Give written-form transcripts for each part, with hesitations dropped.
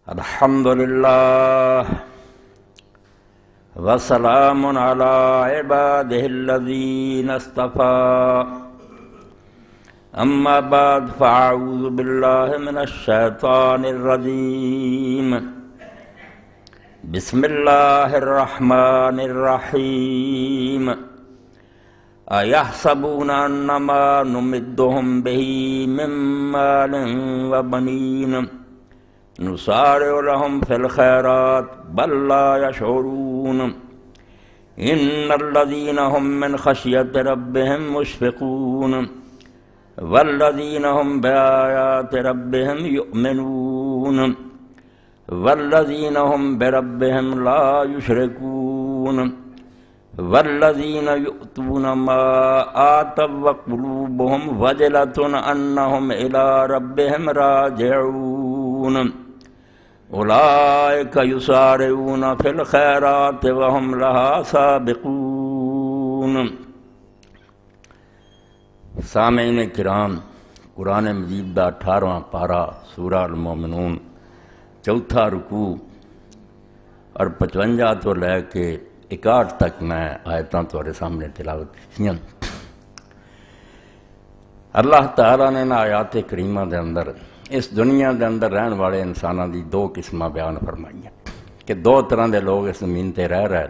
الحمدللہ وسلام علی عبادہ الذین اصطفیٰ اما بعد فاعوذ باللہ من الشیطان الرجیم بسم اللہ الرحمن الرحیم ایحسبون انما نمدهم به من مال وبنین نسارع لهم في الخيرات بل لا يشعرون ان الذين هم من خشية ربهم مشفقون والذين هم بآيات ربهم يؤمنون والذين هم بربهم لا يشركون والذين يؤتون ما آتوا وقلوبهم وجلة أنهم إلى ربهم راجعون اولئک یسارعون فی الخیرات وهم لها سابقون۔ سامعین کرام، قرآن مجید دا 18واں پارہ سورہ المومنون، چوتھا رکوع اور 55 تو لے کے 61 تک میں آیتاں تمہارے سامنے تلاوت کیتیاں۔ اللہ تعالیٰ نے آیات کریمہ دے اندر اس دنیا دے اندر رہن والے انساناں دی 2 قسمہ بیان فرمائی ہیں کہ 2 طرح دے لوگ اس زمین تے رہ رہے۔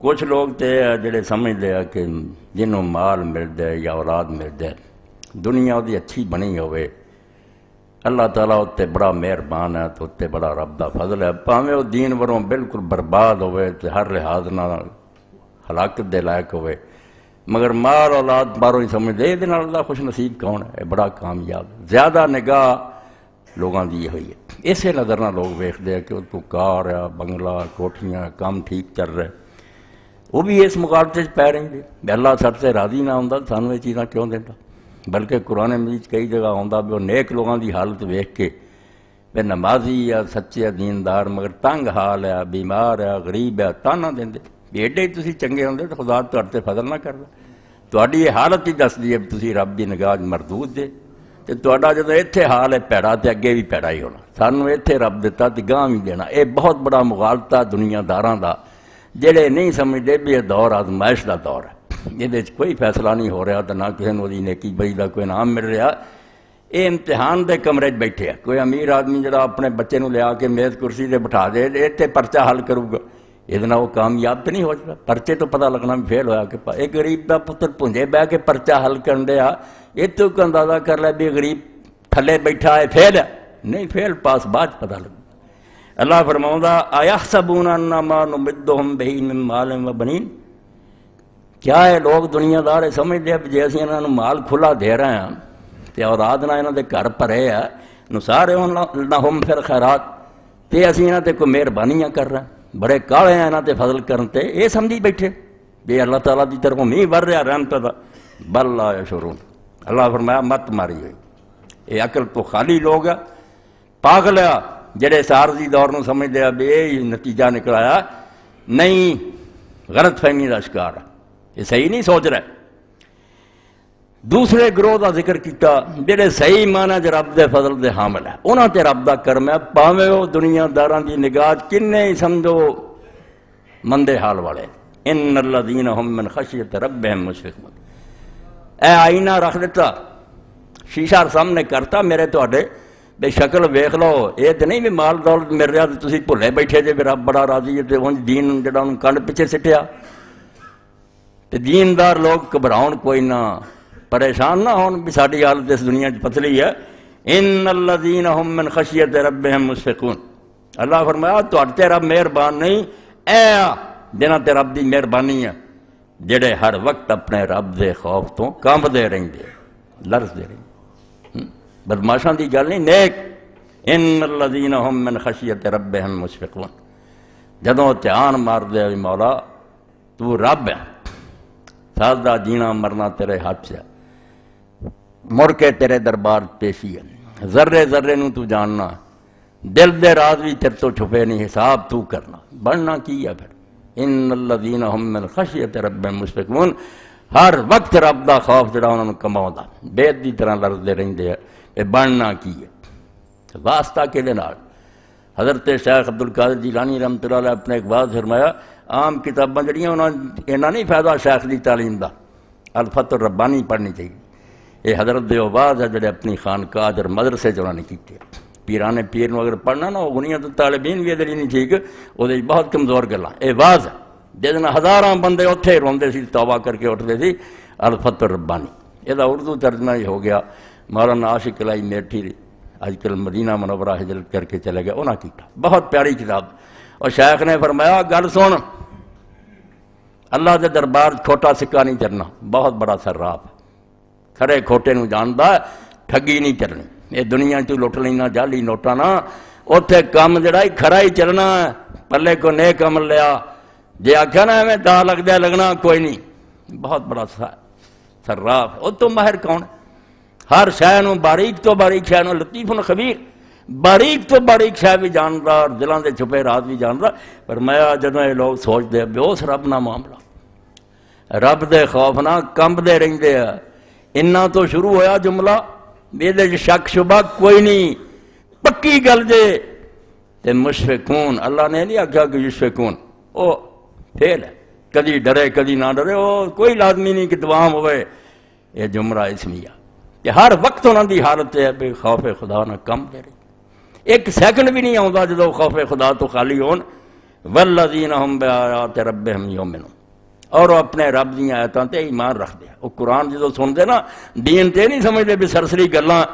کچھ لوگ تے جڑے سمجھ لیا کہ جنہوں مال مل دے یا اولاد مل دے، دنیا دی اچھی بنی ہوئے، اللہ تعالیٰ اتے بڑا مہربان ہے تو اتے بڑا رب دا فضل ہے، پاویں وہ دین وروں بالکل برباد ہوئے تے ہر لحاظ نہ ہلاکت دے لائق ہوئے، مگر مال اولاد باروں ہی سمجھ دے یہ اللہ خوش نصیب کون ہے، بڑا کامیاب۔ زیادہ نگاہ لوگاں دی ہوئی ہے، اسے نظر نہ لوگ ویکھدے کہ تو کار ہے، بنگلہ، کوٹھیاں، کام ٹھیک چل رہے، وہ بھی اس مقابلے پی رہیں گے۔ اللہ سب سے راضی نہ ہوندا سانوں یہ چیزاں کیوں دیتا؟ بلکہ قرآن مجید کئی جگہ ہوندا بھی وہ نیک لوگاں دی حالت ویکھ کے بے نمازی یا سچے دیندار مگر تنگ حال ہے، بیمار ہے، غریب ہے، تانا دیندے ایڈے ہی تسی چنگے ہوندے تو خدا تہاڈے فضل نہ کردا، تہاڈی یہ حالت ہی دسدی ہے تسی رب دی نگاہ مردود دے، تے تہاڈا جدوں ایتھے حال ہے پیڑا تے اگے بھی پیڑا ہی ہونا، سانوں ایتھے رب دیتا تے گاں بھی دینا۔ یہ بہت بڑا مغالطہ دنیا داراں دا، جڑے نہیں سمجھدے بھی یہ دور آزمائش دا دور ہے، یہ کوئی فیصلہ نہیں ہو رہا تے نہ کسی نوں دی نیکی بئی دا کوئی انعام مل رہا، یہ امتحان دے کمرے چ بیٹھے ہے۔ کوئی امیر آدمی جڑا اپنے بچے نوں لیا کے میز کرسی تے بٹھا دے ایتھے پرچہ حل کروں گا، یہ وہ کامیاب تو نہیں ہو سکتا، پرچے تو پتہ لگنا بھی فیل ہویا کہ ایک غریب دا پتر پونجے بہ کے پرچہ حل کرن دیا، یہ تو اندازہ کر لے بھی غریب تھلے بیٹھا ہے فیل ہے، نہیں فیل پاس بعد پتہ لگتا۔ اللہ فرماؤں ایحسبون انما نمدهم به من مال وبنین، کیا ہے لوگ دنیا دار سمجھ دے جی اسی انہاں نوں مال کھلا دے رہے ہیں تے اولاد نہ انہاں دے گھر بھرے ہے، نسارعون لهم فی الخیرات، تے اسی انہاں تے کوئی مہربانیاں کر رہے ہیں، بڑے کالے ہیں انہاں تے فضل کرتے، یہ سمجھی بیٹھے بھی اللہ تعالیٰ دی طرفوں نہیں بڑھ رہا رحمت دا، بل لا یشعرون۔ اللہ فرمایا مت ماری ہوئی، یہ عقل تو خالی لوگ ہے، پاگل ہے جڑے عارضی دور نو سمجھ دیا بھی یہ نتیجہ نکلایا، نہیں غلط فہمی کا شکار ہے، یہ صحیح نہیں سوچ رہے۔ دوسرے گروہ کا ذکر کیتا جڑے صحیح معنی چ رب دے فضل دے حامل ہے، انہاں تے رب دا کرم ہے، پاویں وہ دنیا داراں دی نگاہ کنے ہی سمجھو مندے حال والے۔ ان الذین هم من خشیۃ ربهم مشفقون، اے آئینہ رکھ دیتا، شیشہ سامنے کرتا میرے تواڈے بے شکل ویکھ لو، یہ تو نہیں بھی مال دولت مل رہا تو تسی بھلے بیٹھے جے رب بڑا راضی ہے تے ہن دین جڑا انہوں کنڈ پیچھے سٹیا، تے دیندار لوگ گھبراؤن کوئی نہ، پریشان نہ ہون بھی ساری حالت اس دنیا کی پتلی ہے۔ ان الذین هم من خشیۃ ربهم مشفقون، اللہ فرمایا تہاڈے رب مہربان نہیں، اے جنہاں تے رب دی مہربانی ہے جڑے ہر وقت اپنے رب دے خوف تو کانپدے رہندے، لرزدے رہندے، بدماشاں دی گل نہیں، نیک۔ ان الذین هم من خشیۃ ربهم مشفقون، جدوں دھیان مار دے مولا تو رب ہے، سادہ جینا مرنا تیرے ہاتھ سے، مڑ کے تیرے دربار پیشی ہے، ذرے ذرے نوں تو جاننا، دل دے راز بھی تیرے تو چھپے نہیں، حساب تو کرنا، بڑھنا کی ہے پھر۔ ان الذین هم من خشیۃ ربهم مشفقون، ہر وقت رب دا خوف جڑا انہوں نے کماؤں دا، بیت دی طرح لرزدے رہندے ہیں، یہ بننا کی ہے، واسطہ کے نال حضرت شیخ عبد القادر جیلانی رحمۃ اللہ علیہ اپنے ایک بات فرمایا، عام کتاباں جڑیاں انہاں اینا نہیں فائدہ شیخ دی تعلیم دا، الفتح الربانی پڑھنی چاہیے۔ یہ حضرت دے آواز ہے جڑے اپنی خانقاہ اور مدرسے چ انہوں نے کیتے۔ پیرانے پیر نو اگر پڑھنا نا غنیاں تو طالبین بھی ادھر نہیں ٹھیک، وہ بہت کمزور گلاں۔ یہ واز ہے جس نے ہزاراں بندے اتھے روندے سی، توبہ کر کے اٹھتے سی، الفتح الربانی۔ یہ اردو ترجمہ ہی ہو گیا، مولانا عاشق الہی میٹھی آج کل مدینہ منورہ ہجرت کر کے چلے گئے، انہاں کیتا، بہت پیاری کتاب۔ اور شیخ نے فرمایا گل سن، اللہ دے دربار چھوٹا سکہ نہیں چلنا، بہت بڑا سراف، کھڑے کھوٹے نو جاندا، ٹھگی نہیں چلنی، یہ دنیا تو لٹ لینا جعلی نوٹاں نا، اتنے کام جڑا کھڑا ہی چلنا، پلے کو نیک عمل لیا، جے آکھیا نا میں دا لگ دیا لگنا کوئی نہیں، بہت بڑا سراف۔ وہ تو ماہر کون ہے؟ ہر شے نو باریک تو باریک شے نو لطیف خبیر، باریک تو باریک شے بھی جاندا اور دلاں دے چھپے راز بھی جاندا۔ فرمایا جدوں یہ لوگ سوچدے بے اس رب نہ معاملہ، رب دے خوف نہ کمبدے رہندے ہیں، انہاں تو شروع ہویا جملہ یہ شک شبہ کوئی نہیں، پکی گل جے تے مشفقون، اللہ نے نہیں آکھا کہ یشفقون، وہ فعل ہے، کدی ڈرے کدی نہ ڈرے، وہ کوئی لازمی نہیں کہ دوام ہوئے، یہ جملہ اسمیہ کہ ہر وقت انہاں دی حالت ہے بے خوف خدا نہ کم دے رہی، ایک سیکنڈ بھی نہیں آؤں جدو خوف خدا تو خالی ہون۔ والذین ہم بآیات ربہم یؤمنون، اور وہ اپنے رب دی آیتاں تے ایمان رکھ دے۔ وہ قرآن جدو سنتے نا دین تے نہیں سمجھتے بھی سرسری گلاں،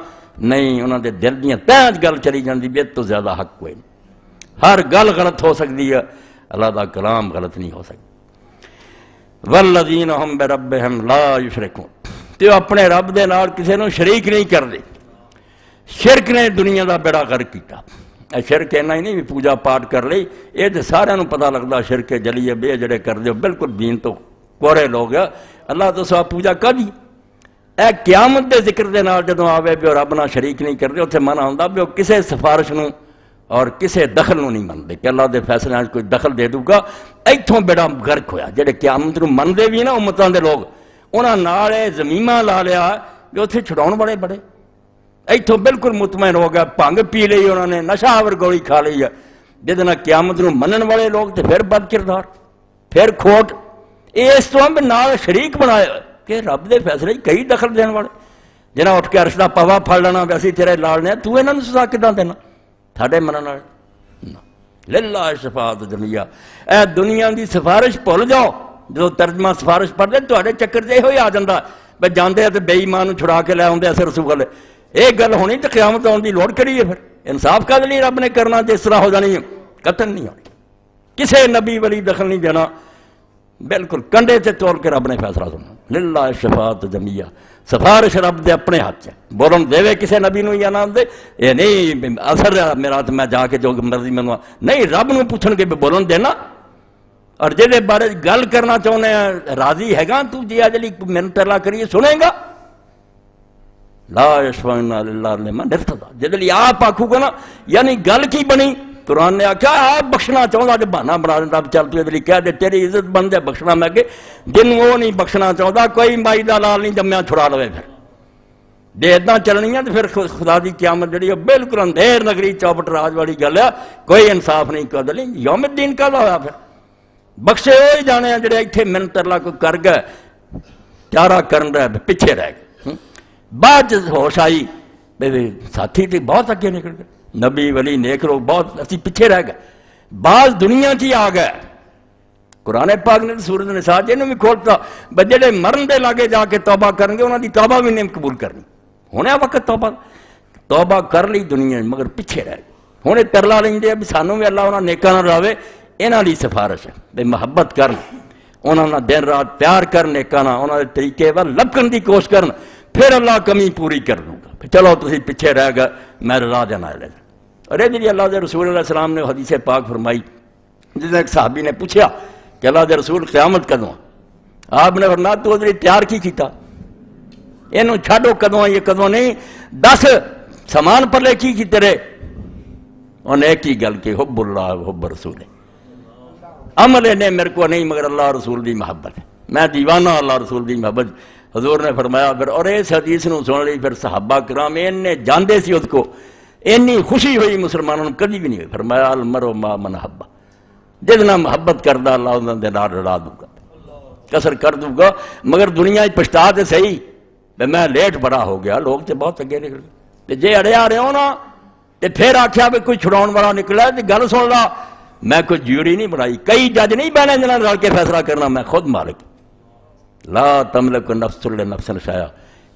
نہیں، انہاں دے دل دیاں تہاں گل چلی جاندی بھی تو زیادہ حق کوئی نہیں، ہر گل غلط ہو سکتی ہے، اللہ دا کلام غلط نہیں ہو سکتا۔ والذین ہم بربہم لا یشرکون، تے اپنے رب دے نال کسے نو شریک نہیں کردے۔ شرک نے دنیا دا بیڑا غرق کیتا۔ شرک اینا ہی نہیں بھی پوجا پاٹ کر لئی، یہ تے سارے نو پتہ لگدا شرک جلیے بے جڑے کر دے بالکل دین تو کوڑے لوگ ہے، اللہ تو سوا پوجا کدی اے قیامت دے ذکر دے نال جدوں آوے بھی رب نال شریک نہیں کردے، اوتھے منع ہوندا بھی کسے سفارش نو اور کسے دخل نو نہیں مندے کہ اللہ دے فیصلے وچ کوئی دخل دے دوں گا۔ ایتھوں بیڑا غرق ہویا، جڑے قیامت نو مندے بھی نا امتاں دے لوگ، انہاں نال زمیمہ لا لیا جو اتھے چھڑاؤن بڑے بڑے، ایتھوں بالکل مطمئن ہو گیا، بھنگ پی لئی انہوں نے، نشہ آور گولی کھا لئی ہے، جدے نہ قیامت نو منن والے لوگ تے پھر بد کردار، پھر کھوٹ، اس تو ہم نال شریک بنائے کہ رب دے فیصلے کئی دخل دین والے، جنہاں اٹھ کے عرش دا پوا پھڑ لینا ویسی تیرے لال نے، تو انہاں نوں سزا کداں دینا؟ تھاڈے منن والے للہ شفاعت جمیعہ، اے دنیا دی سفارش بھول جاؤ، جو ترجمہ سفارش پڑھ دے تواڈے چکر تے ہوئی آ جاندا بے جاندے تے بے ایمان نوں چھڑا کے لے آوندے اثر رسول یہ گل ہونی تو قیامت آن دی لوڑ کری ہے، پھر انصاف کا لیے رب نے کرنا جس طرح ہو جانی ہے، قتل نہیں ہونی، کسے نبی ولی دخل نہیں دینا، بالکل کنڈے تے تول کے رب نے فیصلہ سننا۔ للہ شفاعت جمیعہ، سفارش رب دے اپنے ہاتھ سے، بولن دے کسے نبی نو یا نہ دے، یہ نہیں اثر میرا تو میں جا کے جو مرضی منوا، نہیں رب نو پوچھن کے بولن دینا۔ اور جہے بارے گل کرنا چاہنے ہیں راضی ہے گا تو جی اجلی من پہلا کریے سنے گا، لا یشفعون الا لمن ارتضی، جدلی آپ آکھو گا نا، یعنی گل کی بنی، قرآن نے آکھا آپ بخشنا چاہتا جو بہانا بنا دیتا، اب چل تو جدلی کہہ دے تیری عزت بند ہے بخشنا، میں کہ جن وہ نہیں بخشنا چاہتا کوئی مائی دا لال نہیں جمعہ چھڑا لوے، پھر دے اتنا چلنی ہے تو پھر خدا دی قیامت جڑی ہے بالکل اندھیر نگری چوپٹ راج والی گل ہے، کوئی انصاف نہیں کر دلی، یوم الدین کا ہوا پھر بخشے ہوئی جانے ہیں جڑے ایتھے منت اللہ کو کر گئے، چارہ کرن رہے پیچھے رہ گئے، بعد ہوش آئی ساتھی تھی بہت اگے نکل گئے، نبی ولی نیک لوگ بہت اسی پیچھے رہ گئے، بعض دنیا چی آ گئے۔ قرآن پاک نے سورۃ النساء جنہوں بھی کھولتا جڑے مرن دے لاگے جا کے توبہ کریں گے انہوں دی توبہ بھی نہیں قبول کرنی، ہونے وقت توبہ کر لی دنیا مگر پیچھے رہ گئے، ہونے ترلا لیں دے بھی سانوں بھی اللہ انہوں نیکاں نہ راوے، انہاں دی سفارش ہے بے محبت کرن، انہوں نے دن رات پیار کرن نیکاں نہ، انہوں نے طریقے وال لپکن دی کوشش کرن، پھر اللہ کمی پوری کر دوں گا، پھر چلو تسی پیچھے رہ گئے میں رضا دینا لے۔ اور یہ جی اللہ دے رسول علیہ السلام نے حدیث پاک فرمائی، جس ایک صحابی نے پوچھا کہ اللہ دے رسول قیامت کدوں؟ آپ نے فرمایا تو ادھر تیار کی کیتا، اینو چھاڑو کدوں یہ کدوں نہیں، 10 سامان پلے کی تیرے، انہیں ایک ہی گل کی حب اللہ حب رسول، عمل نے میرے کو نہیں مگر اللہ رسول دی محبت، میں دیوانہ اللہ رسول دی محبت۔ حضور نے فرمایا پھر، اور اس حدیث نو سن لی پھر صحابہ کرام نے جاندے سی اس کو اینی خوشی ہوئی مسلمانوں نے کبھی بھی نہیں ہوئی. فرمایا المرء مع من احب، جتنا محبت کردا اللہ انہاں دے نال رلا دوں گا، کسر کر دوں گا. مگر دنیا پچھتا تے صحیح میں لیٹ بڑا ہو گیا، لوگ تے بہت اگے نکل گئے. جے اڑیا رہے ہو نا تے پھر آکھیا بھی کوئی چھڑاؤن والا نکلا تے گل سن لا، میں کوئی جیوری نہیں بنائی، کئی جج نہیں بنے جنہاں رل کے فیصلہ کرنا، میں خود مالک. لا تملک نفس لنفس شیئا،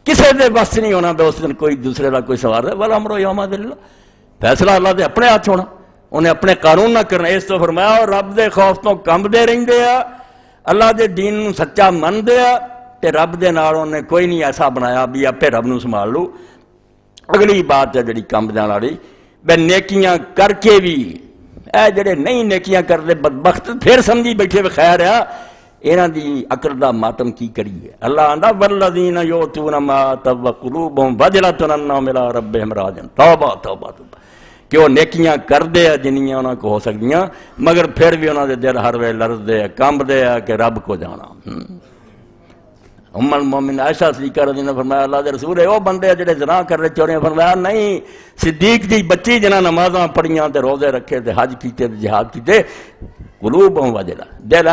کسے دے بس نہیں ہونا بے اس دن کوئی دوسرے کا کوئی سوار ہے. والامر یومئذ للہ، فیصلہ اللہ دے اپنے ہاتھ ہونا، انہیں اپنے قانون نہ کرنا. اس تو فرمایا اور رب دے خوف تو کم دے رہندے آ، اللہ دے دین نو سچا من دے آ، تے رب دے نال انہیں کوئی نہیں ایسا بنایا بھی اپے رب نو سنبھال لو. اگلی بات ہے جڑی کم دے والی، بے نیکیاں کر کے بھی اے جڑے نہیں نیکیاں کرتے بدبخت پھر سمجھی بیٹھے بھی خیر ہے انہاں دی عقل دا ماتم کی کریے. اللہ آندا والذین یؤتون ما آتوا وقلوبہم وجلۃ انہم الی ربہم راجعون. توبہ توبہ توبہ کہ وہ نیکیاں کردے ہیں جنیاں انہاں کو ہو سکدیاں، مگر پھر بھی انہاں دے دل ہر ویلے لرزدے ہیں، کمبدے ہیں کہ رب کو جانا. ام المومن عائشہ صدیقہ رضی اللہ عنہا فرمایا اللہ دے رسول ہے وہ بندے جڑے زنا کر رہے چورے. فرمایا نہیں، صدیق دی بچی جنہاں نمازاں پڑھیاں تے روزے رکھے تے حج کیتے تے جہاد کیتے، قلوبہم وجلہ، دل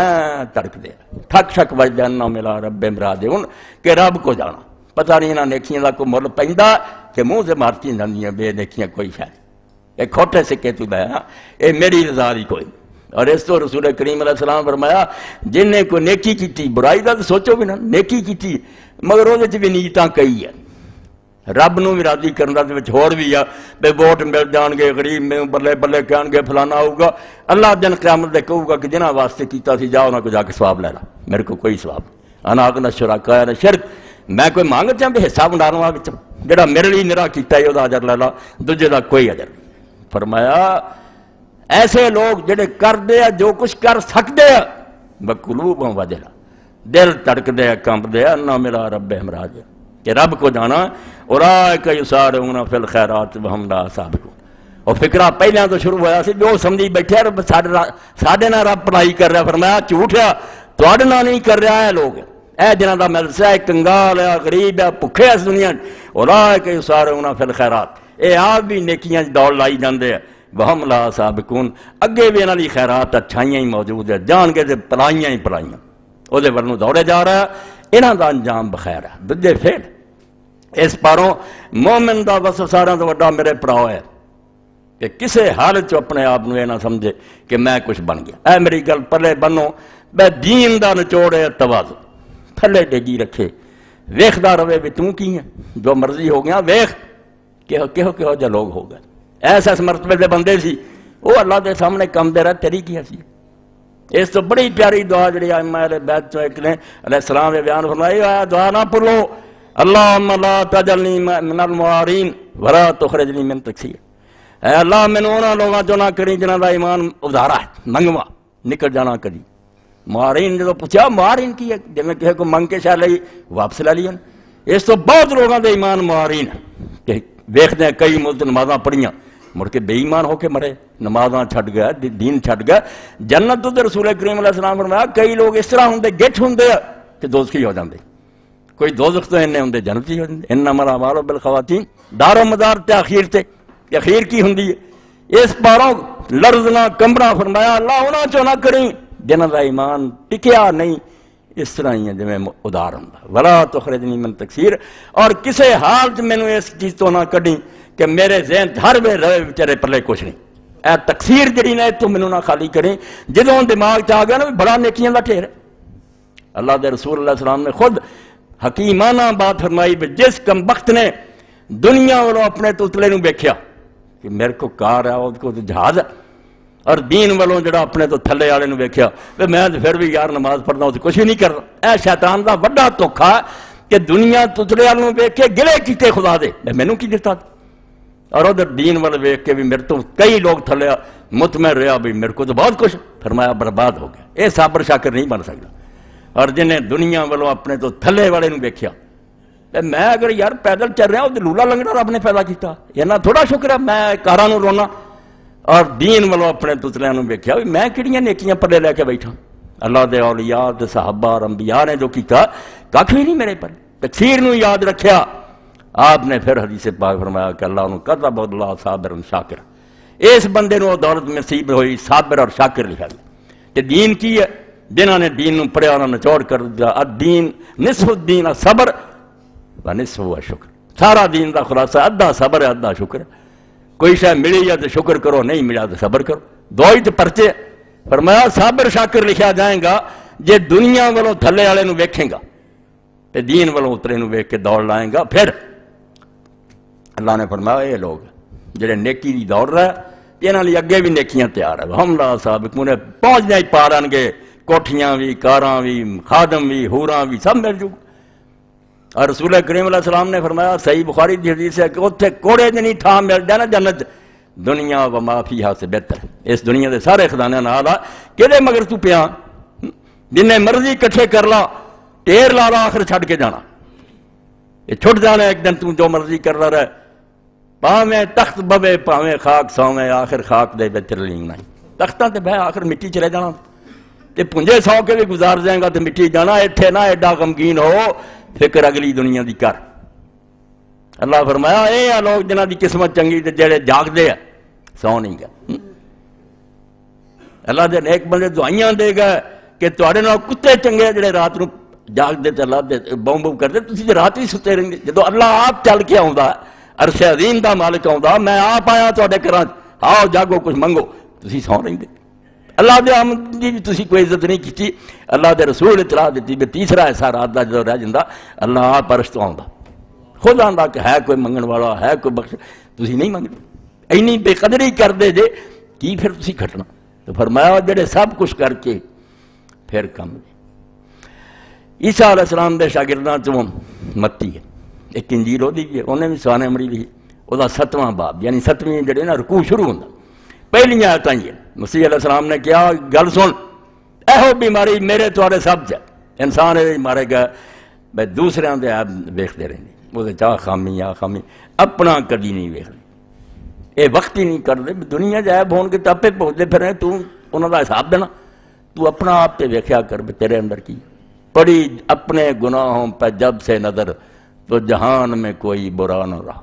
تڑک دے ٹھک ٹھک وجدے انہم الی ربہم راجعون کہ رب کو جانا. پتہ نہیں انہاں نیکیاں دا کوئی مل پیندا کہ منہ سے مارتی جاندیاں بے نیکیاں کوئی شاید یہ کھوٹے سکے تو لے اے میری رضا دی کوئی. اور اس تو رسول کریم علیہ السلام فرمایا جن نے کوئی نیکی کیتی، برائی دا تو سوچو بھی نہ، نیکی کیتی مگر وہ بھی نیتاں کئی ہے، رب نو بھی راضی کرنا دے وچ ہور بھی ہے بے ووٹ مل جان گے، غریب میں بلے بلے کہن گے فلانا ہوگا. اللہ دن قیامت دے کہوں گا کہ جنہاں واسطے کیتا سی جا انہاں کو جا کے ثواب لے لا، میرے کو کوئی ثواب. انا اغنی الشرکاء عن الشرک، میں کوئی مانگ چاں بھی حصہ بنانا وچ جڑا میرے لیے نرا کیتا ہے او اجر لے لا، دوجے دا کوئی اجر نہیں. فرمایا ایسے لوگ جڑے کر دے جو کچھ کر سکتے ہیں بقلوبہم وجلہ، دل تڑک دے کمب دے انہم الی ربہم راجعون کہ رب کو جانا. اولئک یسارعون فی الخیرات وہم لا سابقون. اور فکرہ پہلے تو شروع ہوا سی جو سمجھی بیٹھے رب ساڈے نال رب پڑھائی کر رہا. فرمایا جھوٹ ہے، تواڈے نال نہیں کر رہا ہے لوگ اے جنہاں دا مدرسہ ہے، کنگال ہے، غریب ہے، بھکھے اس دنیا. اولئک یسارعون فی الخیرات، اے آپ بھی نیکیاں دوڑ لائی جاندے ہیں، وہم لا سابقون، اگے بھی انہاں دی خیرات اچھائیاں ہی موجود ہے، جان کے تے پلائیاں ہی پلائیاں او دے ورنوں دوڑے جا رہا ہے. انہاں دا انجام بخیر ہے. دجے پھر اس پاروں مومن دا بس سارا تو وڈا میرے پراؤ ہے کہ کسے حالت چ اپنے آپ نو یہ نہ سمجھے کہ میں کچھ بن گیا. اے میری گل پلے بنو، بے دین دا نچوڑے تواضع تھلے ڈگی رکھے، ویکھدا رہے بھی توں کی ہے، جو مرضی ہو گیا ویکھ کہو جا لوگ ہو گئے. ایسا اس مرتبے دے بندے سی وہ اللہ دے سامنے کم دے رہا تیری کی حیثیت. اس تو بڑی پیاری دعا جڑی ائمہ اہل بیت چوں ایک نے علیہ السلام نے بیان فرمائی، دعا نہ پڑھو اللہم لا تجلنی من المعارین ولا تخرجنی من تقصیر. اے اللہ میں انہاں لوگاں چوں نہ کری جنہاں دا ایمان ادھارا ہے، منگوا نکل جانا کدی. معارین جدو پوچھا معارین کی ہے جنہیں کہے کو منگ کے شاہ لئی واپس لے لیا. اس تو بہت لوگوں دے ایمان معارین کہ دیکھتے ہیں کئی ملت نمازاں پڑھیاں مڑ کے بے ایمان ہو کے مرے، نمازاں چھٹ گیا، دین چھٹ گیا. جنت تو رسول کریم علیہ السلام فرمایا کئی لوگ اس طرح ہوندے گٹھ ہوندے کہ دوزخی ہو جاندے، کوئی دوزخ تو انہیں ہوندے جنتی ہو جاندے. انما الاعمال بالخواتیم، دار و مدار تے اخیر تے اخیر کی ہوندی ہے. اس پاروں لرزنا کمبنا فرمایا اللہ انہاں چوں نہ کریں جنہاں دا ایمان ٹکیا نہیں، اس طرح ہی ہے جی میں ادار ہوں ولا تخرجنی من تقصیر. اور کسے حال مینوں اس چیز تو نہ کڈی کہ میرے ذہن ہر وے رہے بیچارے پلے کچھ نہیں. اے تقصیر جڑی نے تو مینوں نہ خالی کریں. جدوں دماغ چ آ گیا نا بڑا نیکیاں دا ٹھیر. اللہ دے رسول اللہ علیہ السلام نے خود حکیمانہ بات فرمائی بھی جس کم بخت نے دنیا والوں اپنے تتلے نو ویکھیا کہ میرے کو کار ہے اس کو جہاز ہے، اور دین والوں جڑا اپنے تو تھلے والے نو ویکھیا کہ میں پھر بھی یار نماز پڑھنا اس کچھ نہیں کرنا. اے شیطان دا بڑا دھوکھا کہ دنیا تتلے والوں ویکھ کے گلے کیتے خدا دے مینوں کی دتا، اور ادھر دین والے ویکھ کے بھی میرے تو کئی لوگ تھلے مطمئن رہا بھی میرے کو تو بہت کچھ. فرمایا برباد ہو گیا. اے صابر شاکر نہیں بن سکتا. اور جنہیں دنیا والوں اپنے تو تھلے والے نو ویکھیا میں اگر یار پیدل چل رہا ہوں تو لولا لنگڑا رب نے پیدا کیتا، یہ نہ تھوڑا شکر ہے میں کاراں نو رونا. اور دین والوں اپنے تتلیاں نو ویکھیا میں کہڑیاں نیکیاں پلے لے کے بیٹھا. اللہ دے اولیاء تے صحابہ اور انبیاء نے جو کیتا ککھ بھی نہیں میرے پر. تقصیر نو یاد رکھیا آپ نے پھر حدیث پاک فرمایا کہ اللہ کتب اللہ صابر شاکر، اس بندے نو دولت نصیب ہوئی صابر اور شاکر لکھا گیا۔ تے دین کی ہے؟ جنہوں نے دین نو پڑھیا انہوں نے نچوڑ کر دیا، الدین نصف الدین صبر و نصف ہوا شکر، سارا دین دا خلاصہ ادھا صبر ہے ادھا شکر ہے۔ کوئی شے ملی ہے تو شکر کرو، نہیں ملا تو صبر کرو، دو ہی تو پرچے۔ فرمایا صابر شاکر لکھا جائے گا جے دنیا والوں تھلے والے نو ویکھیں گا تے دین والوں اترے نو ویکھ کے دوڑ لائیں گا۔ پھر اللہ نے فرمایا یہ لوگ جڑے نیکی دی دوڑ رہے انہاں لئی اگے بھی نیکیاں تیار ہے، ہم لا سابقون پہنچنے ہی پا رہن گے، کوٹھیاں بھی، کاراں بھی، خادم بھی، حوراں بھی، سب مل جوں۔ اور رسول کریم علیہ السلام نے فرمایا صحیح بخاری دی حدیث ہے کہ اتنے کوڑے جنی تھان مل جائے نا جنت، دنیا و ما فیہا سے بہتر، اس دنیا دے سارے خزانے نال آ کہدے مگر تو پیا جنہیں مرضی کٹھے کر لا ٹیر لا لا آخر چھڑ کے جانا، یہ چھٹ جانا ایک دن تو جو مرضی کر رہا رہے، پاویں تخت بوے پاویں خاک سویں آخر خاک دے بہتر لیں نہیں، تختاں تے بہ آخر مٹی چلے جانا، تے پنجے سو کے بھی گزار جائیں گا تے مٹی جانا، ایتھے نہ ایڈا غمگین ہو، فکر اگلی دنیا دی کر۔ اللہ فرمایا اے لوگ جنہاں دی قسمت چنگی تے جڑے جاگ دے ہیں سو نہیں گئے۔ اللہ دے نیک بندے دعائیاں دے گا کہ تواڈے نال کتے چنگے جڑے رات نو جاگ دے تے اللہ دے بوم بوم کردے، تسی تے رات ہی ستے رہندے، جدوں اللہ آپ چل کے آوندا عرش عظیم دا مالک آوندا، میں آپ آیا تواڈے گھراں آؤ جاگو کچھ منگو، تسی سو رہندے۔ اللہ دے آمد دی بھی تسی کوئی عزت نہیں کیتی، اللہ دے رسول اطلاع دیتی بھی تیسرا ایسا رات دا جدوں رہ جندا اللہ آپ عرش تو آوندا، خود آندا کہ ہے کوئی منگن والا، ہے کوئی بخش، تسی نہیں منگدے، اینی بے قدری کر دے جے کی پھر تسی کھٹنا۔ تو فرمایا جڑے سب کچھ کر کے پھر کم دے۔ عیسیٰ علیہ السلام دے شاگرداں چوں متی ہے، ایک انجیل دی بھی ہے، انہیں بھی سوانے مڑی لکھی، وہ 7واں باب یعنی 7ویں جڑے نا رکوع شروع ہوندا، پہلیاں آیتاں ہی ہے۔ مسیح علیہ السلام نے کیا گل سن، ایہو بیماری میرے تواڈے سب چ انسان مارے گا بے دوسرے دے عیب ویکھدے رہندے، وہ چاہ خامی یا خامی اپنا کدی نہیں ویکھدے، اے وقت ہی نہیں کردے، دنیا دے عیب ہون کے تے آپے پہنچدے پھرے، تو انہاں دا حساب دینا، تو اپنا آپ تے ویکھیا کر بھی تیرے اندر کی پڑی اپنے گناہوں پہ جب سے نظر تو جہان میں کوئی برا نہ رہا۔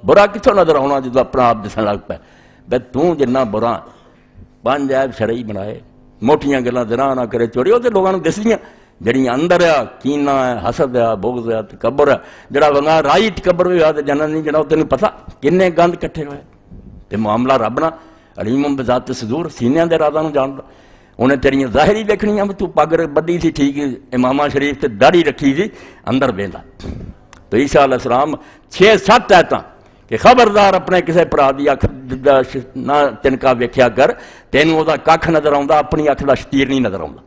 برا کتوں نظر آنا جدو اپنا آپ دسن لگ پہ بے تو جنہ برا، 5 عیب شرعی بنائے، موٹیاں گلاں زنا نہ کرے، چوری وہ تو لوگوں دس دیاں جڑیاں اندر ہے، کینہ ہے، حسد ہے، بغض ہے، تکبر ہے، جڑا بندہ رائی تکبر بھی ہوا تو جنت نہیں جنا، تینوں پتہ کنے گند کٹھے ہوئے تے معاملہ رب نہ علیم بذات صدور، سینیاں دے رازاں نوں جاندا، انہیں تیریاں ظاہری دیکھنیاں تو پگ بدی سی ٹھیک، امامہ شریف تے داڑھی رکھی سی اندر بیندا۔ تو عیسیٰ علیہ السلام 6-7 آیتاں کہ خبردار اپنے کسے پرا دی اکھ نہ تنکا ویکھیا کر، تینوں او دا ککھ نظر آوندا، اپنی اکھ دا شتیر نہیں نظر آوندا،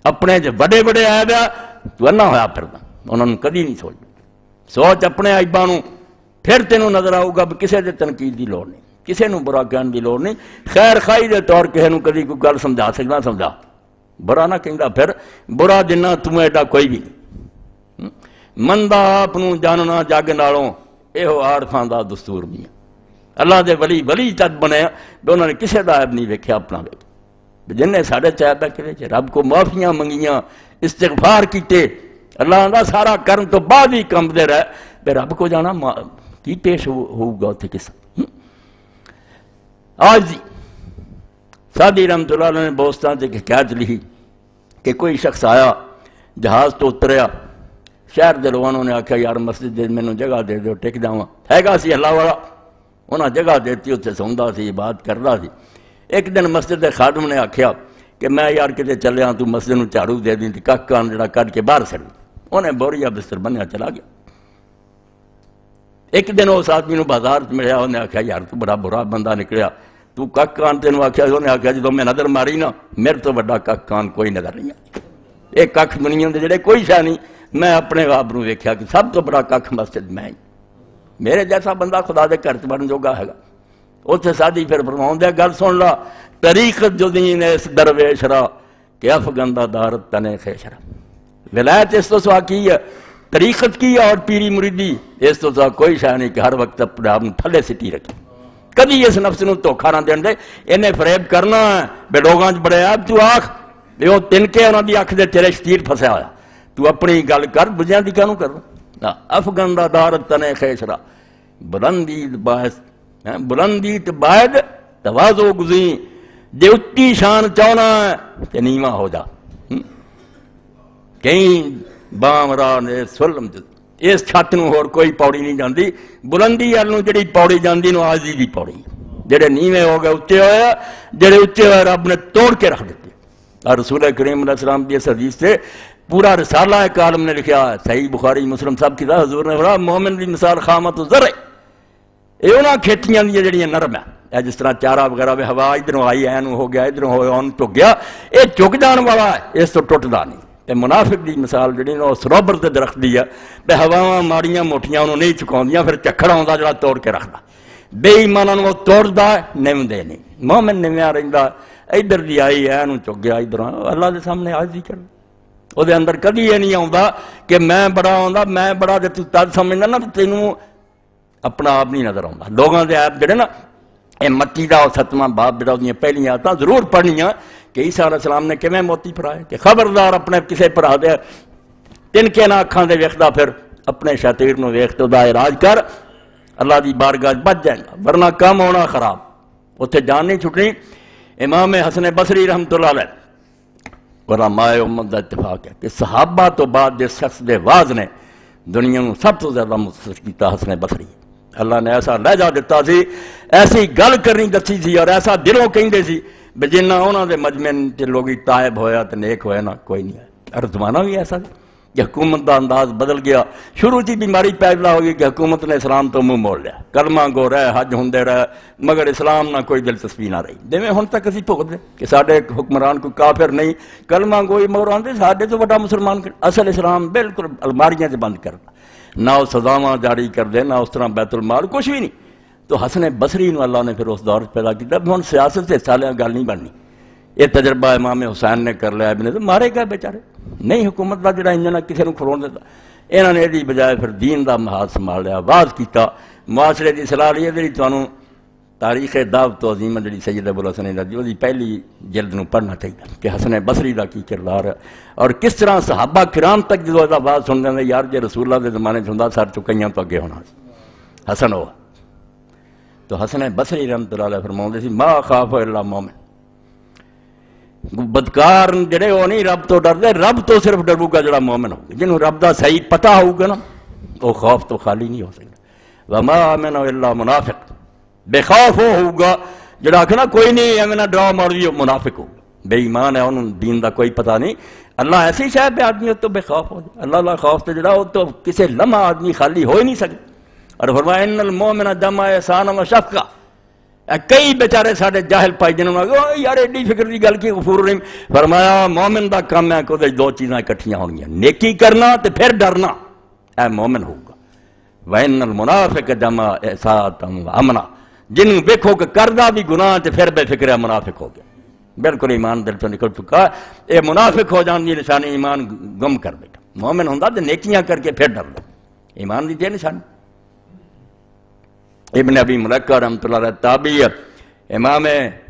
اپنے جو بڑے بڑے عیب آ تو انا ہویا پھردا، انہاں نوں کدی نہیں سوچ اپنے عیباں نوں، پھر تینوں نظر آؤ گا کسے دے تنقید دی لوڑ نہیں، کسے نوں برا کہن دی لوڑ نہیں، خیر خائی دے طور کسے نوں کدی کوئی گل سمجھا سکدا سمجھا، برا نہ کہندا، پھر برا جنہ تمہیں ایڈا کوئی بھی نہیں، مندہ آپ نوں جاننا جگ نالوں ایہو عارفاں دا دستور بھی ہے۔ اللہ دے ولی تد بنے کہ انہوں نے کسے دا عیب نہیں ویکھیا اپنا ویکھ، جن نے ساڑھے عیب ہے کہ رب کو معافیاں منگیاں، استغفار کیتے، اللہ دا سارا کرن تو بعد ہی کم دے رہے بے رب کو جانا کی پیش ہوگا اتنے کس۔ آج دی سادی رحمت اللہ علیہ نے بوستان سے حکایت لکھی کہ کوئی شخص آیا، جہاز تو اتریا، شہر دے لوگوں نے آکھا یار مسجد دے مینوں جگہ دے دو ٹک جاواں، ہے گا سی اللہ والا، انہاں جگہ دیتی اتنے سوندا سی، بات کردا سی۔ ایک دن مسجد دے خادم نے آکھیا کہ میں یار کتے چلیا تو مسجد نوں جھاڑو دے دیں تے کک کان جڑا کڈ کے باہر سڑ، انہیں بوریا بستر بنیا چلا گیا۔ ایک دن اس آدمی نوں بازار ملیا، انہیں آکھیا یار تو بڑا برا بندہ نکلیا، تو کک کان تینوں آکھیا، انہیں آکھیا جدوں میں نظر ماری نا میرے تو بڑا کک کان کوئی نظر نہیں ہے، ایک کک دنیا دے جڑے کوئی شے نہیں، میں اپنے آپ نوں ویکھیا کہ سب تو بڑا کک مسجد میں ہی، میرے جیسا بندہ خدا دے گھر بن جوگا ہے گا۔ اتنے سادی پھر فرماؤں دے گل سن لا، طریقت جو دین اس درویش را کہ افگندہ دارت تنے خیش را، ولایت اس تو سوا کی ہے، طریقت کی ہے اور پیری مریدی اس تو سوا کوئی شاہ نہیں کہ ہر وقت اپنے آپ تھلے سٹی رکھی، کدی اس نفس نوں دھوکھا نہ دین دے، انہیں فریب کرنا ہے بے لوگاں بڑے آپ تو آکھ وہ تنکے انہاں دی اکھ دے تیرے شتیر پھسیا ہویا، تو اپنی گل کر، بجیاں دی کانوں کرنا، افغان دا دار تنے خیشرا بلندی باعث بلندی باعد توازو گزیں جے اچھی شان چاہنا ہے تے نیواں ہو جا کہیں بام راہ نے سلم اس چھت نو ہور کوئی پوڑی نہیں جاندی بلندی والوں جڑی پوڑی جاندی نو عاجزی دی پوڑی جڑے نیویں ہو گئے اچے ہوئے جڑے اچے ہوئے رب نے توڑ کے رکھ دیتے اور رسول کریم علیہ السلام کی اس حدیث سے پورا رسالہ ایک عالم نے لکھا ہے صحیح بخاری مسلم صاحب کی حضور نے فرمایا مومن دی مثال خامت و ذرے یہ انہاں کھیتیاں دی جڑیاں نرم ہے جس طرح چارہ وغیرہ میں ہوا ادھروں آئی اینو ہو گیا ادھروں ہو اون ٹک گیا یہ چک جان والا ہے اس تو ٹوٹدا نہیں تے منافق دی مثال جڑی نو سروبر تے درخت دی ہے تے ہواواں ماڑیاں موٹیاں انہوں نہیں چکاوندیاں پھر چکھڑ آوندا جڑا توڑ کے رکھدا بے ایماناں نوں توڑدا نوندے نہیں مومن نویاں رہندا ادھر دی آئی اینو چک گیا ادھر اللہ دے سامنے عاجزی کر او دے اندر کدی یہ نہیں آوندا کہ میں بڑا ہوندا میں بڑا تے تو تد سمجھدا نا تینوں اپنا آپ نہیں نظر آوندا لوگاں دے عیب جڑے نا اے مٹی دا 7واں باب جڑا اودیاں پہلیاں آیتاں ضرور پڑھنیاں کہ عیسیٰ علیہ السلام نے کیویں موتی پھرائے کہ خبردار اپنے کسے بھرا دے تن کے نہ اکھاں دے ویکھدا پھر اپنے شاطر نو ویکھ تے دا علاج کر اللہ دی بارگاہ بچ جائے گا ورنہ کام ہونا خراب اتنے جان نہیں چھٹنی امام حسن بصری رحمۃ اللہ علیہ علماء امت دا اتفاق ہے کہ صحابہ تو بعد جس شخص دے واز نے دنیا میں سب تو زیادہ متصف کیتا حسن بصری اللہ نے ایسا لہجہ دیتا سی ایسی گل کرنی دسی سی اور ایسا دلوں کہندے سی بے جنہ انہوں نے مجمع تے لوگی تائب ہویا تے نیک ہویا نا کوئی نہیں ہے اور زمانہ بھی ایسا سی کہ حکومت دا انداز بدل گیا شروع تھی بیماری پیدا ہوگی کہ حکومت نے اسلام تو منہ موڑ لیا کلمہ گو رہے حج ہوندے رہے مگر اسلام نہ کوئی دلچسپی نہ رہی جویں ہن تک اسی بھگت دے کہ ساڈے حکمران کوئی کافر نہیں کلمہ گوئی مگر آندے ساڈے تو بڑا مسلمان اصل اسلام بالکل الماریاں سے بند کرنا نہ وہ سزاواں جاری کر دے نہ اس طرح بیت المال کچھ بھی نہیں تو حسن بصری نو اللہ نے پھر اس دور پیدا کیا ہن سیاست سے حصہ لیا گل نہیں بننی یہ تجربہ امام حسین نے کر لیا ابن تو مارے گئے بیچارے نہیں حکومت دا جڑا انجن کسی نے کھلون دیتا انہوں نے دی بجائے پھر دین دا محاذ سنبھال لیا واز کیتا معاشرے دی صلاح لی جڑی تانوں تاریخ دعوت و عظیم جڑی سید ابو الحسن ندوی دی پہلی جلد نو پڑھنا چاہیے کہ حسن بصری دا کی کردار ہے اور کس طرح صحابہ کرام تک جدو دا واز سن دے یار جے رسول اللہ دے زمانے چ ہوندا سر چکیاں تو اگے ہونا حسن ہوا تو حسن بصری رحمۃ اللہ علیہ فرماؤندے سی ما خاف الا مومن بدکار جڑے وہ نہیں رب تو ڈر دے رب تو صرف ڈرو گا جڑا مومن ہوگا جنہوں رب دا صحیح پتہ ہوگا نا وہ خوف تو خالی نہیں ہو سکتا وما آمن الا منافق بے خوف ہوگا جڑا کہ نا کوئی نہیں امنا ڈرا ماری منافق ہوگا بے ایمان ہے انہوں دین دا کوئی پتہ نہیں اللہ ایسی شاید پہ آدمی ہو تو بے خوف ہو جائے اللہ اللہ خوف تو جڑا ہو تو کسی لمحہ آدمی خالی ہو ہی نہیں سکتا اور فرمایا ان المومن جمع احسان و شفقہ کئی بیچارے ساڑھے جاہل پائی جنہوں نے یار ایڈی فکر دی گل کی غفور الرحیم فرمایا مومن دا کام ہے کہ دو چیزیں اکٹھیاں ہونگیاں نیکی کرنا تے پھر ڈرنا اے مومن ہوگا وَإِنَّ الْمُنَافِقَ جَمَعَ احسان و امنا جنہوں دیکھو کہ کردہ بھی گناہ تے پھر بے فکر ہے منافق ہو گیا بالکل ایمان دل تو نکل چکا اے منافق ہو جان دی نشانی ایمان گم کر بیٹھا مومن ہوندہ تے نیکیاں کر کے پھر ڈر دو ایمان دی تے نشانی ابن ابی ملیکہ رحمۃ اللہ علیہ تابعی امام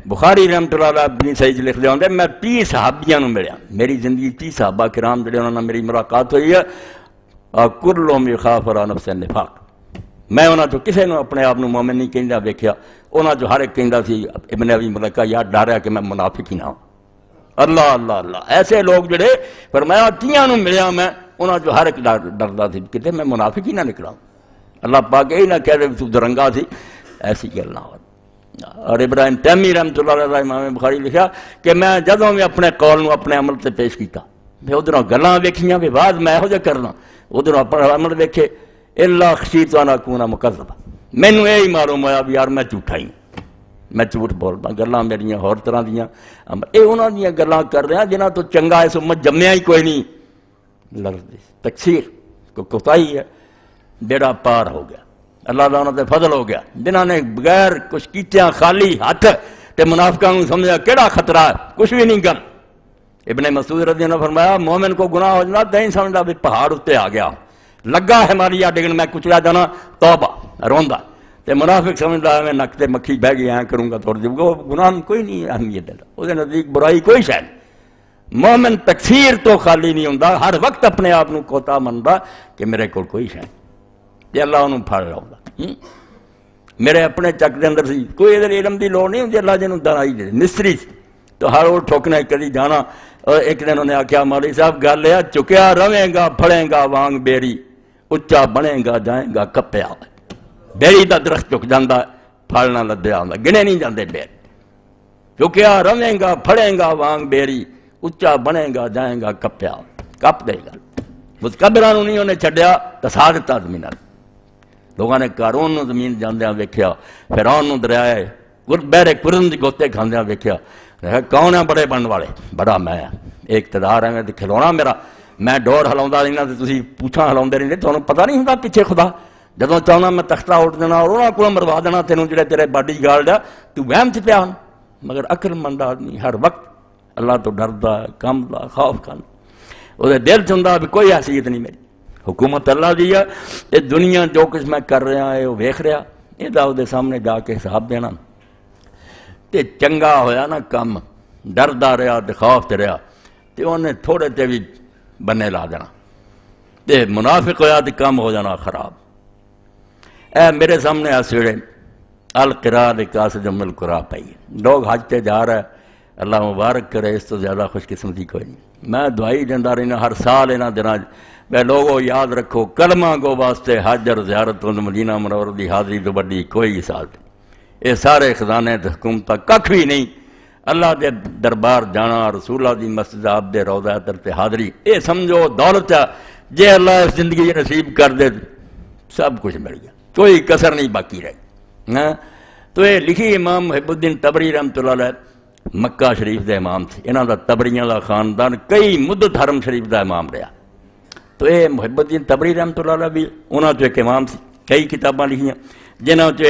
بخاری رحمۃ اللہ علیہ اپنی صحیح لکھ دے ہوندے میں 30 صحابیاں نو ملیا میری زندگی 30 صحابہ کرام جڑے انہاں نال میری ملاقات ہوئی ہے اور کلہم یخاف علی نفس النفاق میں انہاں تو کسے نو اپنے آپ نو مومن نہیں کہندا ویکھیا انہاں جو ہر ایک کہندا سی ابن ابی ملیکہ یار ڈریا کہ میں منافق ہی نہ ہوں اللہ اللہ اللہ ایسے لوگ جڑے فرمایا 30 نو ملیا میں انہاں جو ہر ایک ڈردا سی کہ میں منافق ہی نہ نکلا اللہ پاک یہی نہ کہہ رہے تو درنگا تھی ایسی گل نہ ہو اور ابراہیم تیمی رحمۃ اللہ علیہ امام بخاری لکھا کہ میں جدوں میں اپنے قول نو اپنے عمل سے پیش کیتا میں ادھروں گلاں ویکھیاں بھی بعد میں ہو جا کرنا ادھروں اپنا عمل ویکھے الا خشیت ان اکون مکذبا مینوں یہی معلوم ہوا بھی یار میں جھوٹا ہی میں جھوٹ بولدا گلاں میریاں ہور طرح دیاں اے انہاں دیاں گلاں کر رہا جنہاں تو چنگا اس امت جمیا ہی کوئی نہیں لفظ تقصیر کو کوتاہی ہے بیڑا پار ہو گیا اللہ تعالیٰ نے فضل ہو گیا جنہاں نے بغیر کچھ کیتیاں خالی ہاتھ تے منافقاں کو سمجھا کیڑا خطرہ ہے کچھ بھی نہیں کر ابن مسعود رضی اللہ عنہ فرمایا مومن کو گناہ ہو جانا نہیں سمجھا بھی پہاڑ اتے آ گیا لگا ہے ہماری ڈگن میں کچلا جانا توبہ روندا تے منافق سمجھتا ہے میں نک تے مکھی بہ گئی کروں گا توڑ دوں گا گناہ کوئی نہیں اہمیت ہے وہ نزدیک برائی کوئی شے نہیں مومن تکفیر تو خالی نہیں ہوندا، ہر وقت اپنے آپ کو کوتا مندا کہ میرے کو کوئی شے تے اللہ انہوں پھڑ لاؤندا۔ میرے اپنے چک دے اندر سی کوئی ادھر علم دی لوڑ نہیں ہوندی، اللہ جنوں دانائی دے مستری سی تو ہر وہ ٹھوکنا کدی جانا۔ اور ایک دن انہوں نے آکھیا مولوی صاحب گل ہے چکیا رویں گا پھڑیں گا وانگ بیری، اچا بنے گا جائیں گا کپیا۔ بیری دا درخت چک جاندا پھڑنا لدیا ہوندا، گنے نہیں جاندے بیر۔ چکیا رویں گا پھڑیں گا وانگ بیری، اچا بنے گا جائیں گا کپیا، کپ دے گا۔ متکبران نہیں انہیں چھڈیا تسا دتا زمین۔ لوگوں نے قارون نو زمین جاندیاں ویکھیا، فرعون نو دریائے بحر قرظ دی گوتے کھاندیاں ویکھیا۔ کون ہے بڑے بننے والے؟ بڑا میں ایک اقتدار ہے تے کھلونا میرا، میں ڈور ہلاوندا رہنا تے تسی پوچھاں ہلاوندے رہندے، تانوں پتہ نہیں ہوندا پیچھے خدا؟ جدوں چاہنا میں تختہ اٹھ دینا اور انہاں کولوں مروا دینا تینوں جڑے تیرے باڈی گارڈ آ، تو وہم چ پیا ہن۔ مگر عقل مند آدمی ہر وقت اللہ تو ڈردا ہے، کمدا خوف کھانا، وہ دل چاہتا بھی کوئی حیثیت نہیں میری، حکومت اللہ دی ہے، یہ دنیا جو کچھ میں کر رہا ہے وہ ویکھ رہا، یہ دے سامنے جا کے حساب دینا۔ تے چنگا ہویا نا کم، ڈردا رہا تے خوف تے رہا تے انہیں تھوڑے تے بھی بنے لا دینا، تے منافق ہویا تے کم ہو جانا خراب۔ اے میرے سامنے اس ویلے القراء لقاصد ام القرا پئی، لوگ حج تے جا رہا ہے، اللہ مبارک کرے، اس تو زیادہ خوش قسمتی کوئی نہیں۔ میں دعائی دینا رہنا ہر سال انہاں دناں میں لوگوں یاد رکھو کلمہ گو واسطے حج اور زیارت مدینہ منورہ دی حاضری تو بڑی کوئی سال نہیں، یہ سارے خزانے تے حکومت ککھ بھی نہیں۔ اللہ دے دربار جانا، رسول اللہ دی مسجد آپ دے روضہ اطہر تے حاضری، یہ سمجھو دولت ہے، جے اللہ اس زندگی نصیب کر دے سب کچھ مل گیا، کوئی کسر نہیں باقی رہی۔ تو یہ لکھی امام محب الدین تبری رحمۃ اللہ علیہ مکہ شریف دے امام تھے، انہاں دا تبریاں دا خاندان کئی مدت حرم شریف دا امام رہا۔ تو یہ محب الدین تبری رحمۃ اللہ علیہ بھی انہاں چ ایک امام سی، کئی کتاباں لکھیاں جنہاں چ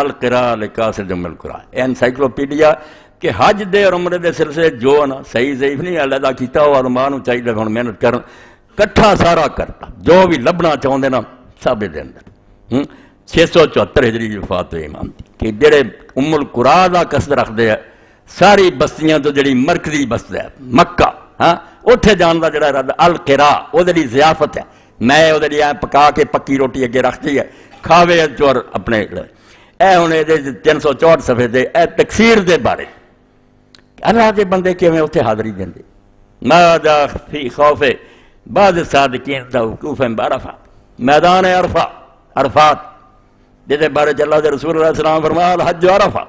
القراء لقاصد ام القرا، انسائکلوپیڈیا کہ حج دے اور عمرے دے سلسلے جو نا صحیح ضعیف نہیں علیحدہ کیتا ہوا، علماء نوں چاہیے ہن محنت کرن، کٹھا سارا کرتا جو بھی لبنا چاہندے نا سب دے اندر 674 ہجری وفات ہوئی امام دی، کہ جڑے ام القرا دا قصد رکھدے ہیں ساری بستیاں تو جڑی مرکزی بست ہے مکہ، اتنے جان کا جڑا ارادہ القراء وہ ضیافت ہے، میں وہ پکا کے پکی روٹی اگے رکھتی ہے کھاوے چور اپنے اے ہوں یہ 364 صفحے دے اے تکفیر دے بارے اللہ دے بندے کیویں اتنے حاضری دیں ماذا فی خوف بعض صادقین دا وقوف بعرفہ، میدان عرفات جہدے بارے اللہ دے رسول اللہ علیہ وسلم فرمایا الحج عرفہ،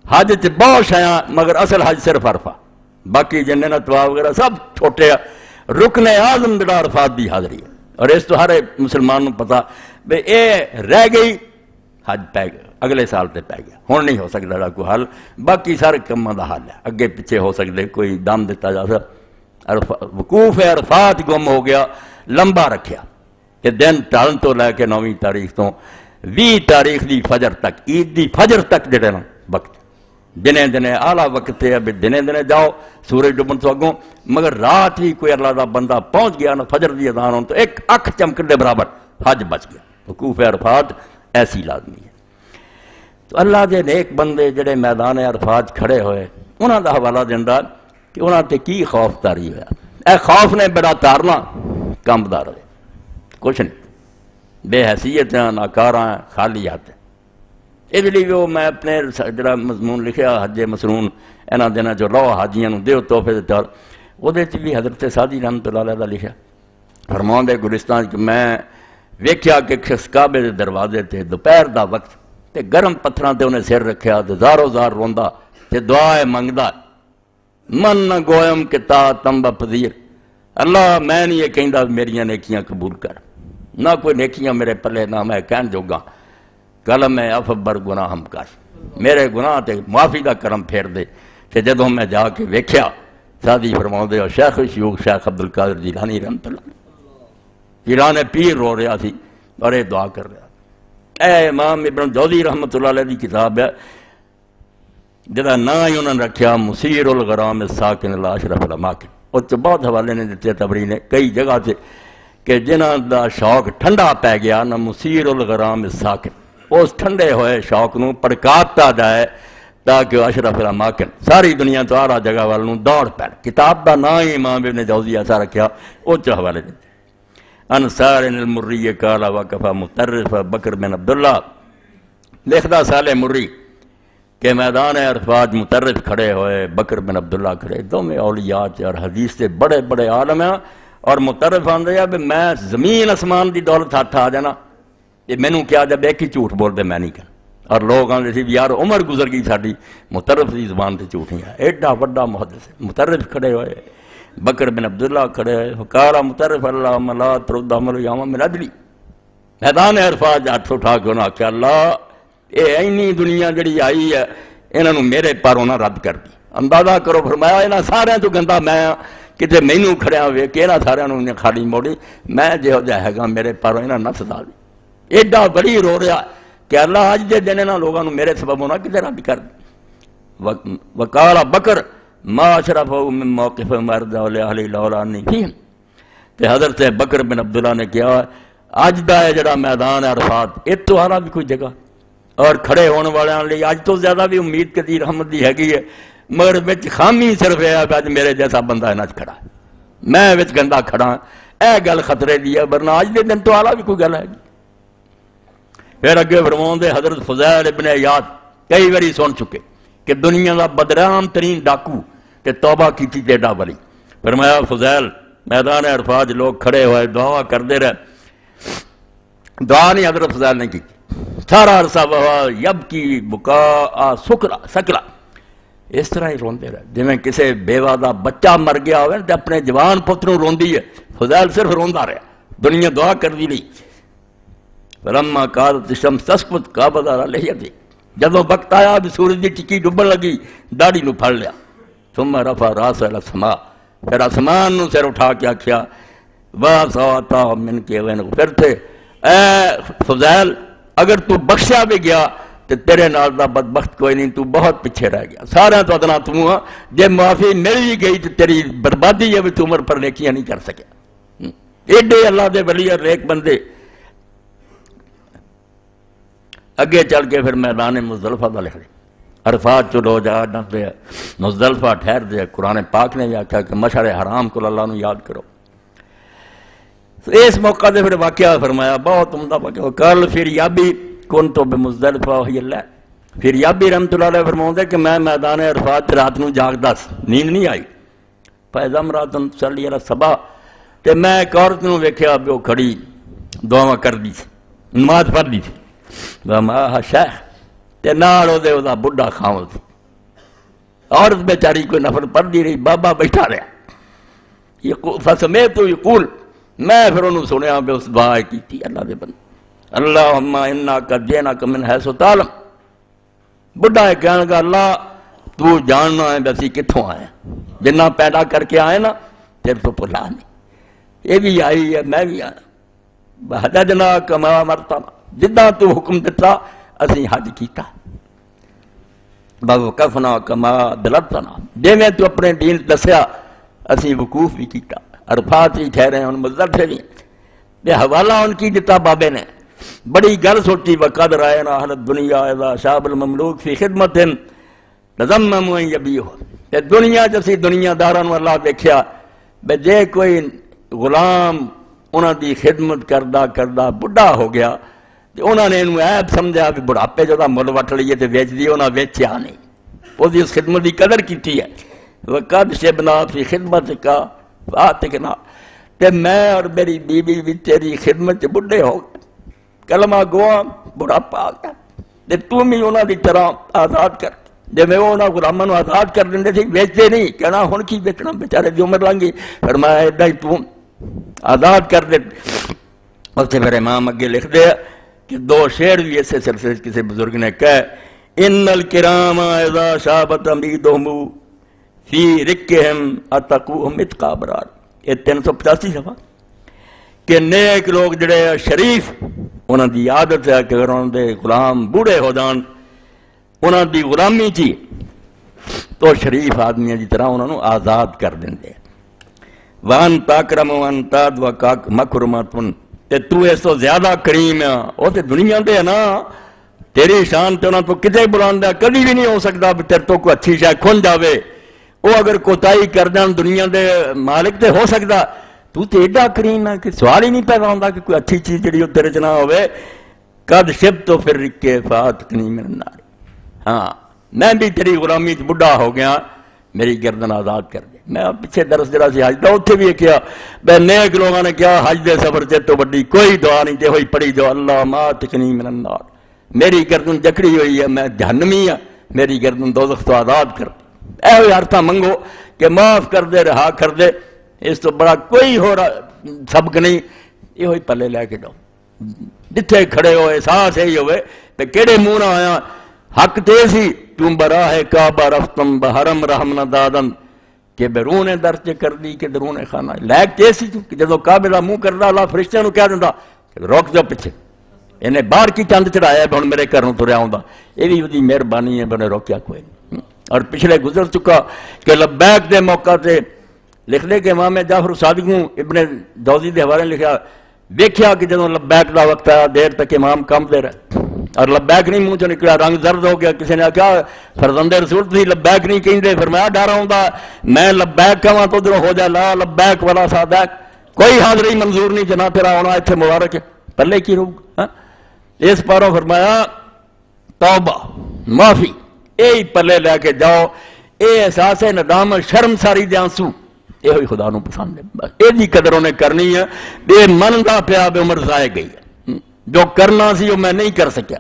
حج چ بہت شیاں مگر اصل حج صرف عرفہ، باقی جنہیں نہ طواف وغیرہ سب چھوٹے رکن اعظم جڑا عرفات دی حاضری ہے، اور اس تو ہر مسلمان نوں پتا بے اے رہ گئی حج پہ گیا اگلے سال تے پہ گیا، ہوں نہیں ہو سکتا کوئی حل، باقی سارے کاماں دا حل ہے اگے پیچھے ہو سکتے، کوئی دم دیتا جا سکتا۔ وقوف عرفات گم ہو گیا، لمبا رکھیا کہ دن ٹالن تو لے کے 9ویں تاریخ تو 20 تاریخ دی فجر تک، عید دی فجر تک جڑے نا وقت دنے دنے اعلیٰ وقت ہے، ابھی دنے دنے جاؤ سورج ڈبن تو اگوں، مگر رات ہی کوئی اللہ دا بندہ پہنچ گیا نا فجر دی اذان ہون تو ایک اکھ چمکن دے برابر حج بچ گیا۔ وقوف عرفات ایسی لازمی ہے۔ تو اللہ دے نیک بندے جڑے میدان عرفات کھڑے ہوئے انہاں دا حوالہ دیندا کہ انہاں تے کی خوف تاری ہویا، اے خوف نے بڑا تارنا کم دا رہے کچھ نہیں، بے حیثیت ہیں، ناکار ہیں، خالی ہاتھ ہیں۔ اس لیے وہ میں اپنے جڑا مضمون لکھیا حج مسنون انہاں دناں جو لو حاجیاں نوں دیو تحفے دے طور، وہ بھی حضرت سعدی رحمۃ اللہ علیہ دا لکھیا، فرماؤں دے گلستان کہ میں ویکھیا کہ شخص کعبے دے دروازے تے دوپہر دا وقت تے گرم پتھراں تے انہیں سر رکھیا تے زارو زار روندا تے دعائے منگدا، من نہ گویم کہ تا تمبا پذیر، اللہ میں نہیں یہ کہندا میریاں نیکیاں قبول کر، نہ کوئی نیکیاں میرے پلے نہ میں کہن جوگا، کلم اف بر گناہ ہم کاش، میرے گناہ تے معافی دا کرم پھیر دے۔ تے جدوں میں جا کے ویکھیا سعدی فرماؤں دے اور شیخ شیوخ شیخ عبدالقادر جیلانی رحمۃ اللہ جیلانی پیر رو رہا تھی اور یہ دعا کر رہا تھا۔ اے امام ابن جوزی رحمۃ اللہ علیہ دی کتاب ہے جدا نا ہی انہوں نے رکھیا مسیر الغرام الساکن الاشرف الاماکن، اور تو بہت حوالے نے دیتے تبری نے کئی جگہ سے کہ جنہاں دا شوق ٹھنڈا پہ گیا نہ مسیر الغرام الساکن، اس ٹھنڈے ہوئے شوق نو پڑکاتا جائے تاکہ اشرف الاماکن ساری دنیا تو آرہ جگہ والوں دوڑ پیر کتاب دا نا ہی امام ابن جوزی ایسا رکھیا او چاہ والے دیتے انصار المری کالا وقفہ مترف بکر بن عبداللہ لکھدا صالح مری کہ میدان عرفات مترف کھڑے ہوئے بکر بن عبداللہ کھڑے دو میں اولیاء اور حدیث سے بڑے بڑے عالم ہیں اور مترف آندے ہیں میں زمین اسمان دی دولت ہاتھ آ جانا یہ میں نوں کیا جب ایک ہی جھوٹ بول دے میں نہیں کرنا اور لوگ آندے تھے یار عمر گزر گئی ساڑی مترف دی زبان تے جھوٹ نہیں ہے ایڈا وڈا محدث ہے مترف کھڑے ہوئے بکر بن عبداللہ کھڑے ہوئے فقارا مترف اللہ ملا ترد عمل یوم من عدلی میدان عرفات ہاتھ اٹھا کے انہاں کہ اللہ اے اینی دنیا جڑی آئی ہے انہوں میرے پاروں نہ رد کر دی اندازہ کرو فرمایا انہاں سارے تو گندہ میں کتے مینوں کھڑیا ہوئے کہ انہاں سارے انہوں نے خالی موڑی میں جو جائے گا میرے پاروں انہاں نہ صدا دی ایڈا بڑی رو رہا کہ اللہ آج دے دینے نا لوگوں نے میرے سبب ہونا کتے رد کر دی وقال بکر ما اشرفہو من موقف مرد علیہ لولا نہیں فیم کہ حضرت بکر بن عبداللہ نے کیا آج دا ہے جڑا میدان عرفات ایت تو آرہ بھی کوئی جگہ اور کھڑے ہونے والے آنے آج تو زیادہ بھی امید کدی رحمت دی ہے گی ہے مگر وچ خامی صرف ہے آج میرے جیسا بندہ ہے نہ کھڑا ہے میں وچ گندہ کھڑا ہے اے گل خطرے دی ہے ورنہ آج دے دن تو آلہ بھی کوئی گل ہے گی پھر اگے فرماؤں دے حضرت فضیل ابن عیاض کئی باری سن چکے کہ دنیا دا بدرام ترین ڈاکو تے توبہ کی تھی ڈیڈا ولی فرمایا فضیل میدان عرفات لوگ کھڑے ہوئے دعا کر دے رہے دعا نہیں حضرت فضیل نے کی سارا عرصہ وہا یب کی بکا سکلا اس طرح ہی روندے رہے جی میں کسے بیوہ دا بچہ مر گیا ہوئے تے اپنے جوان پتروں روندی ہے فضیل صرف روندا رہا دنیا دعا کر دی لی فلما قادت الشمس تسقط قابض علی لحیتی جدوں وقت آیا بھی سورج دی ٹکی ڈبن لگی داڑھی نو پھڑ لیا ثم رفع راس الی السماء پھر آسمان نو سر اٹھا کے آکھیا واسعتا من کے وین پھر تھے اے فضیل اگر تو بخشا بھی گیا تو تیرے نال دا بدبخت کوئی نہیں تو بہت پیچھے رہ گیا سارے تو ادنا تو ہاں جے معافی مل گئی تو تیری بربادی ہے بھی تو عمر پر نیکیاں نہیں کر سکیا ایڈے اللہ دے ولی اور ایک بندے اگے چل کے پھر میدان مزدلفہ دا لکھ دے عرفات چلو جا ڈس دے مزدلفہ ٹھہر دے قرآن پاک نے بھی آکھا کہ مشعر حرام کو اللہ نو یاد کرو اس موقع دے پھر واقعہ فرمایا بہت عمدہ واقعہ کل پھر یابی کن تو بمزدلفہ وحی اللہ پھر یابی رحمت اللہ علیہ فرماؤں دے کہ میں میدان عرفات رات نو جاگ دس نیند نہیں آئی فیضم راتن صلی اللہ صبح تے میں ایک عورت نو ویکھیا بھی وہ کھڑی دعا کر دی نماز پڑھ دی تھی وَمَاهَا شیخ تے ناڑو دے دا بڑھا خامل تھی عورت بیچاری کوئی نفر پڑھ دی رہی بابا بیٹھا رہا فَسَمِعْتُ يَقُولُ میں پھر انہوں سنیا بے اس دعا کی تھی اللہ دے بند اللہم انکا جینک من حیث تعلم بڑھا ہے کہنے گا اللہ تو جاننا ہے بیسی کتھوں آئے جنہ پیدا کر کے آئے نا تیرے تو پلا نہیں یہ بھی آئی ہے میں بھی آیا حججنا کما مرتنا جدہ تو حکم دیتا اسی حج کیتا وقفنا کما دلتنا جے میں تو اپنے دین دسیا اسی وقوف بھی کیتا عرفات ہی ٹھہرے ہیں ان مزدلفے بھی بے حوالہ ان کی دیتا بابے نے بڑی گل سوٹی وقد رائنا اہل الدنیا اذا شاب المملوک فی خدمت نظمم ان یبیہ کہ دنیا جیسی دنیا داران اللہ دیکھیا بے جے کوئی غلام انہاں دی خدمت کردہ بڑھا ہو گیا انہوں نے انہوں عیب سمجھا بھی بڑھاپے جو دا مل وٹ لیے تے ویچ دی انہوں ویچیا نہیں وہ دی اس خدمت دی قدر کیتی ہے وقد شبنا فی خدمت کا فاتقنا تے میں اور میری بیوی بھی تیری خدمت بڑھے ہو گئے کلمہ گواں بڑھاپا آ گیا تے تم ہی انہوں دی طرح آزاد کر جے میں انہوں غلاموں آزاد کر دیں تھے ویچتے نہیں کہنا ہن کی بیچنا بیچارے دی عمر لنگی فرمایا ایڈا ہی تم آزاد کر دے اس سے پھر امام اگے لکھ دے کہ دو شعر بھی ایسے سلسلے کسی بزرگ نے کہا ان الکرام اذا شابت امیدہم فی رکہم اتقوہم اتقا برار یہ 385 صفحہ کہ نیک لوگ جڑے شریف انہاں دی عادت ہے کہ اگر انہاں دے غلام بوڑھے ہو جان انہاں دی غلامی چی تو شریف آدمیاں دی طرح انہاں نو آزاد کر دیں دے وان تاکرم وان تاد وکاک مکرماتن تے تو اس تو زیادہ کریم ہے وہ تے دنیا دے نا تیری شان تے انہاں تو کتے بلاندا کدی بھی نہیں ہو سکتا بھی تیرے تو کوئی اچھی شے کھن جاوے. وہ اگر کوتاہی کر جان دنیا دے مالک تے ہو سکتا. تو تے ایڈا کریم ہے کہ سوال ہی نہیں پیدا ہوندا کہ کوئی اچھی چیز جڑی وہ تیرے چ نہ ہوے. قد شبت تو پھر رکے فاتکنی من النار. ہاں میں بھی تیری غلامی چ بڈھا ہو گیا, میری گردن آزاد کر دے. میں پیچھے درس جڑا سی حج دا اتنے بھی کیا بے نیک لوگوں نے کیا حج دے سفر سے تو بڑی کوئی دعا نہیں تے ہوئی پڑھی جو اللہ ماتکنی من النار. میری گردن جکڑی ہوئی ہے, میں جہنمی ہاں, میری گردن دوزخ تو آزاد کر. اے ہوئی عرصہ منگو کہ معاف کر دے, رہا کر دے. اس تو بڑا کوئی ہو رہا سبق نہیں. یہ ہوئی پلے لے کے جاؤ جتھے کھڑے ہو احساس یہی ہوئے کہ کیڑے منہ نہ آیا حق تے سی تم براہ کعبہ رفتم بحرم رحم نہ دادن کہ بیرون در چ کر دی کہ درون خانہ لائق تے سی کہ جدو کعبے دا منہ کردا اللہ فرشتیاں نو کہہ دیندا کہ روک جاؤ پیچھے, انہیں باہر کی چند چڑھایا ہے ہن میرے گھر نوں تریا ہوندا. یہ بھی وہی مہربانی ہے, بنے روکیا کوئی نہیں. اور پچھلے گزر چکا کہ لبیک دے موقع تے لکھ لے کہ امام جعفر صادق ابن جوزی دے حوالے لکھا دیکھیا کہ جدوں لبیک دا وقت آیا دیر تک امام کم دے رہے اور لبیک نہیں منہ چ نکلا, رنگ زرد ہو گیا. کسی نے کہا فرزند رسول تھی لبیک نہیں کہیں دے, فرمایا ڈر ہوندا میں لبیک کہاں تو ادھروں ہو جائے لا لبیک ولا صادق, کوئی حاضری منظور نہیں جنا تیرا ہونا اتنے مبارک ہے پلے کی روک. اس پاروں فرمایا توبہ معافی یہی پلے لے کے جاؤ. اے احساس ندامت شرم ساری دے آنسو یہ ہوئی خدا نو پسند ہے. بس یہ قدر انہیں کرنی ہے. بے من دا پیا بے عمر ضائع گئی ہے. جو کرنا سی وہ میں نہیں کر سکیا.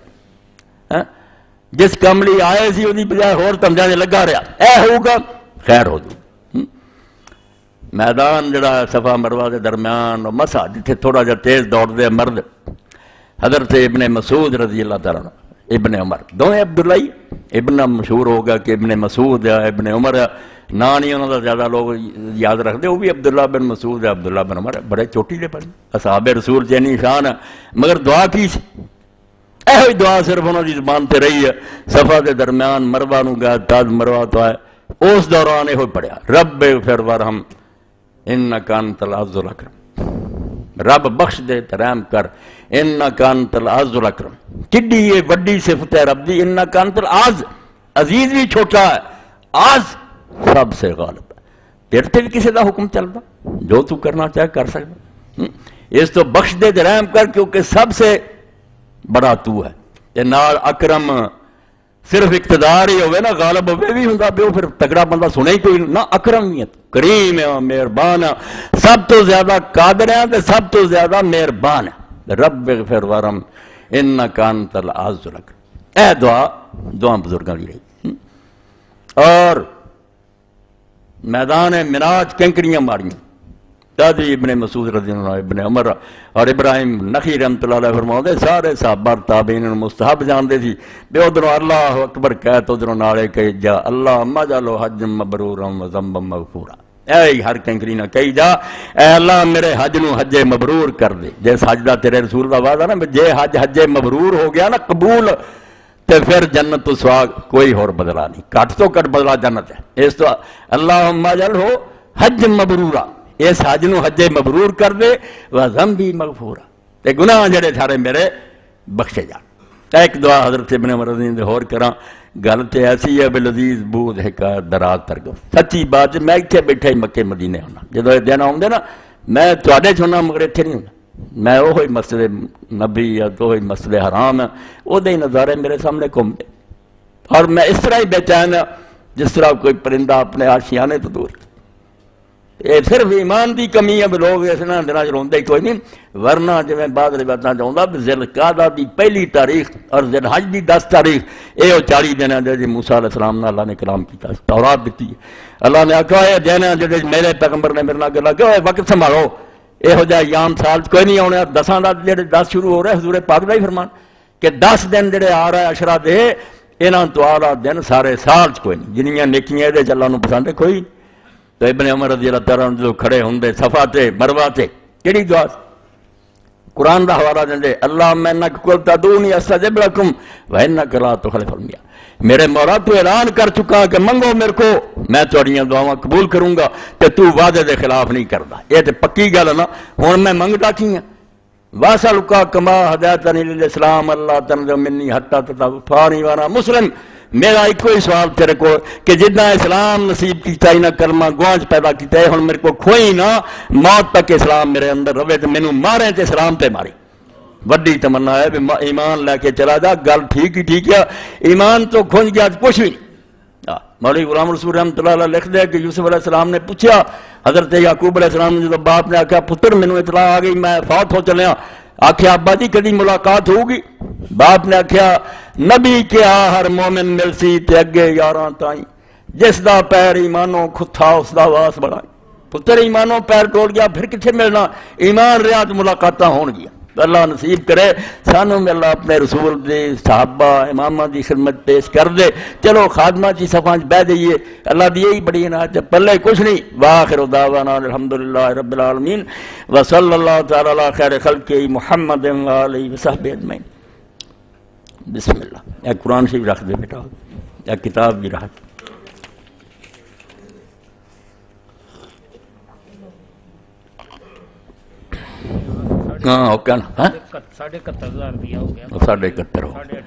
جس کام لی آئے سی وہی بجائے ہور تمجانے لگا رہا. اے ہوگا خیر ہو جائے. میدان جڑا صفا مروہ دے درمیان مسا جتھے تھوڑا جا تیز دوڑ دے مرد حضرت ابن مسعود رضی اللہ تعالیٰ عنہ, ابن عمر دونیں عبداللہ ہی. ابن مشہور ہوگا کہ ابن مسعود ہے, ابن عمر ہے, نا نہیں انہوں نے زیادہ لوگ یاد رکھ دے. وہ بھی عبداللہ بن مسعود ہے, عبداللہ بن عمر ہے, بڑے چوٹی لے پڑے اصحاب رسول چینی شان ہے. مگر دعا کی سی اے ہوئی دعا صرف انہوں نے زبان تے رہی ہے. صفا دے درمیان مروہ نو گیا تاج مروہ تو آئے اس دوران ہوئی پڑیا رب اغفر ورحم انکا انت العز الاکرم, رب بخش دے ترحم کر انکا انت العز الاکرم. کڈی یہ وڈی صفت ہے رب دی, انکا انت العز, عزیز بھی چھوٹا ہے, عز سب سے غالب ہے. تیرے تے بھی کسی دا حکم چلتا جو تو کرنا چاہے کر سکتا. اس تو بخش دے رحم کر کیونکہ سب سے بڑا تو ہے. یہ نال اکرم صرف اقتدار ہی ہوئے نا, غالب ہوئے بھی ہوں گا پھر تگڑا بندہ سنے ہی کوئی نہ. اکرم ہی ہے, کریم ہے, مہربان ہے, سب تو زیادہ قادر ہے تو سب تو زیادہ مہربان ہے. رب اغفر ورحم انکا انت العز الاکرم. اے دعا بزرگاں دی رہی. اور میدان مناج کنکریاں ماریاں دادی ابن مسعود رضی اللہ عنہ, ابن عمر اور ابراہیم نخی رحمت اللہ علیہ فرماؤں سارے صحابہ تابعین مستحب جاندے تھی. بے ادھروں اللہ اکبر کہہ تو ادھروں نالے کہی جا اللہ مجالو حج مبرورا و ذنبا مغفورا. اے ہر کنکری نہ کہی جا اے اللہ میرے حج نو حج مبرور کر دے. جیس حج دا تیرے رسول دا وعدہ نا, جے حج مبرور ہو گیا نا قبول تے پھر جنت تو سوا کوئی اور بدلا نہیں, کٹ تو کٹ بدلا جنت ہے. اس تو اللہم اجعلہ حج مبرورا, اس حج نو حج مبرور کر دے و ذنبی مغفورا, تے گناہ جڑے تھارے میرے بخشے جان. ایک دعا حضرت ابن عمر رضی اللہ ہور کراں, گل تے ایسی ہے بلذیذ بود حکایت درات ترگو. سچی بات میں اتنے بیٹھا ہی مکے مدینے ہونا, جدو یہ دن آؤں نا میں تواڈے چھونا مگر اتنے نہیں ہونا. میں وہی مسجد نبی یا وہی مسجد حرام ہے, وہ دے نظارے میرے سامنے گھوم دے. اور میں اس طرح ہی بے چین جس طرح کوئی پرندہ اپنے آشیانے تو دور. یہ صرف ایمان دی کمی ہے, لوگ اس طرح دنوں چلے کوئی نہیں. ورنہ جی میں بعد روایتاں چاہتا ذی القعدہ دی پہلی تاریخ اور ذی الحج دی 10 تاریخ یہ 40 دن ہے جی موسیٰ علیہ السلام نے اللہ نے کلام کیا, تورات دیتی ہے. اللہ نے آکھا ہے دن جڑے میرے پیغمبر نے میرے نال گلا کہ وقت سنبھالو, یہو جہا ایام سال کوئی نہیں آنے. 10 دا جڑے 10 شروع ہو رہے حضور پاک دا ہی فرمان کہ 10 دن جڑے آ رہے عشرہ دے انہاں تو آلہ دن سارے سال کوئی نہیں. جنیاں نیکیاں دے اللہ نو پسند ہے کوئی نہیں. تو ابن عمر رضی اللہ تعالیٰ عنہ جو کھڑے ہوندے صفا تے مروہ تے کیڑی دعا قرآن دا حوالہ دے اللہم انک قلت ادعونی استجب لکم وانک لا تخلف المیعاد. میرے مولا تو اعلان کر چکا کہ منگو میرے کو میں تہاڈیاں دعاواں قبول کروں گا تے تو وعدے دے خلاف نہیں کردا. یہ تے پکی گل ہے نا. ہن میں منگدا کی ہاں واسلکا کما ہدایتنی للاسلام اللہ تنظر منی حتی تتفانی وانا مسلم. میرا ایک کوئی سوال تیرے کو کہ جدنا اسلام نصیب کیتا ہی نہ کلمہ گوانچ پیدا کیتا ہے، ہن میرے کو کھوئی نہ موت تک اسلام میرے اندر رہے تو مینوں ماریں تے اسلام تے ماری. وڈی تمنا ہے بھی ایمان لے کے چلا جا. گل ٹھیک ہی ٹھیک ہے، ایمان تو کھنج گیا کچھ بھی نہیں. مولوی غلام رسول رحمۃ اللہ علیہ لکھ دے کہ یوسف علیہ السلام نے پوچھا حضرت یعقوب علیہ السلام نے، جب باپ نے آکھا پتر مینوں اطلاع آ گئی میں فوت ہو چلیا، آکھیا ابا جی کدی ملاقات ہوگی؟ باپ نے آکھیا نبی کیا ہر مومن ملسی تے اگے یاراں تائیں، جس دا پیر ایمانوں کھتھا اس دا واس بڑھائی. پتر ایمانوں پیر ٹوٹ گیا پھر کتنے ملنا؟ ایمان رہا تو ملاقاتاں ہون گیا. اللہ نصیب کرے سانوں میں اللہ اپنے رسول دے صحابہ امامہ دی خدمت پیش کر دے. چلو خادمہ جی صفحہ بہ جائیے، اللہ دی یہی بڑی عنایت ہے، پلے کچھ نہیں. واخر دعوانا الحمدللہ رب العالمین وصلی اللہ تعالی علی خیر خلق محمد وآلہ وصحبہ اجمعین. بسم اللہ. ایک قرآن شریف رکھ دے بیٹا، ایک کتاب بھی رکھ. ہاں اوکے نا، 71,000 ہو گیا، 71 ہو گیا،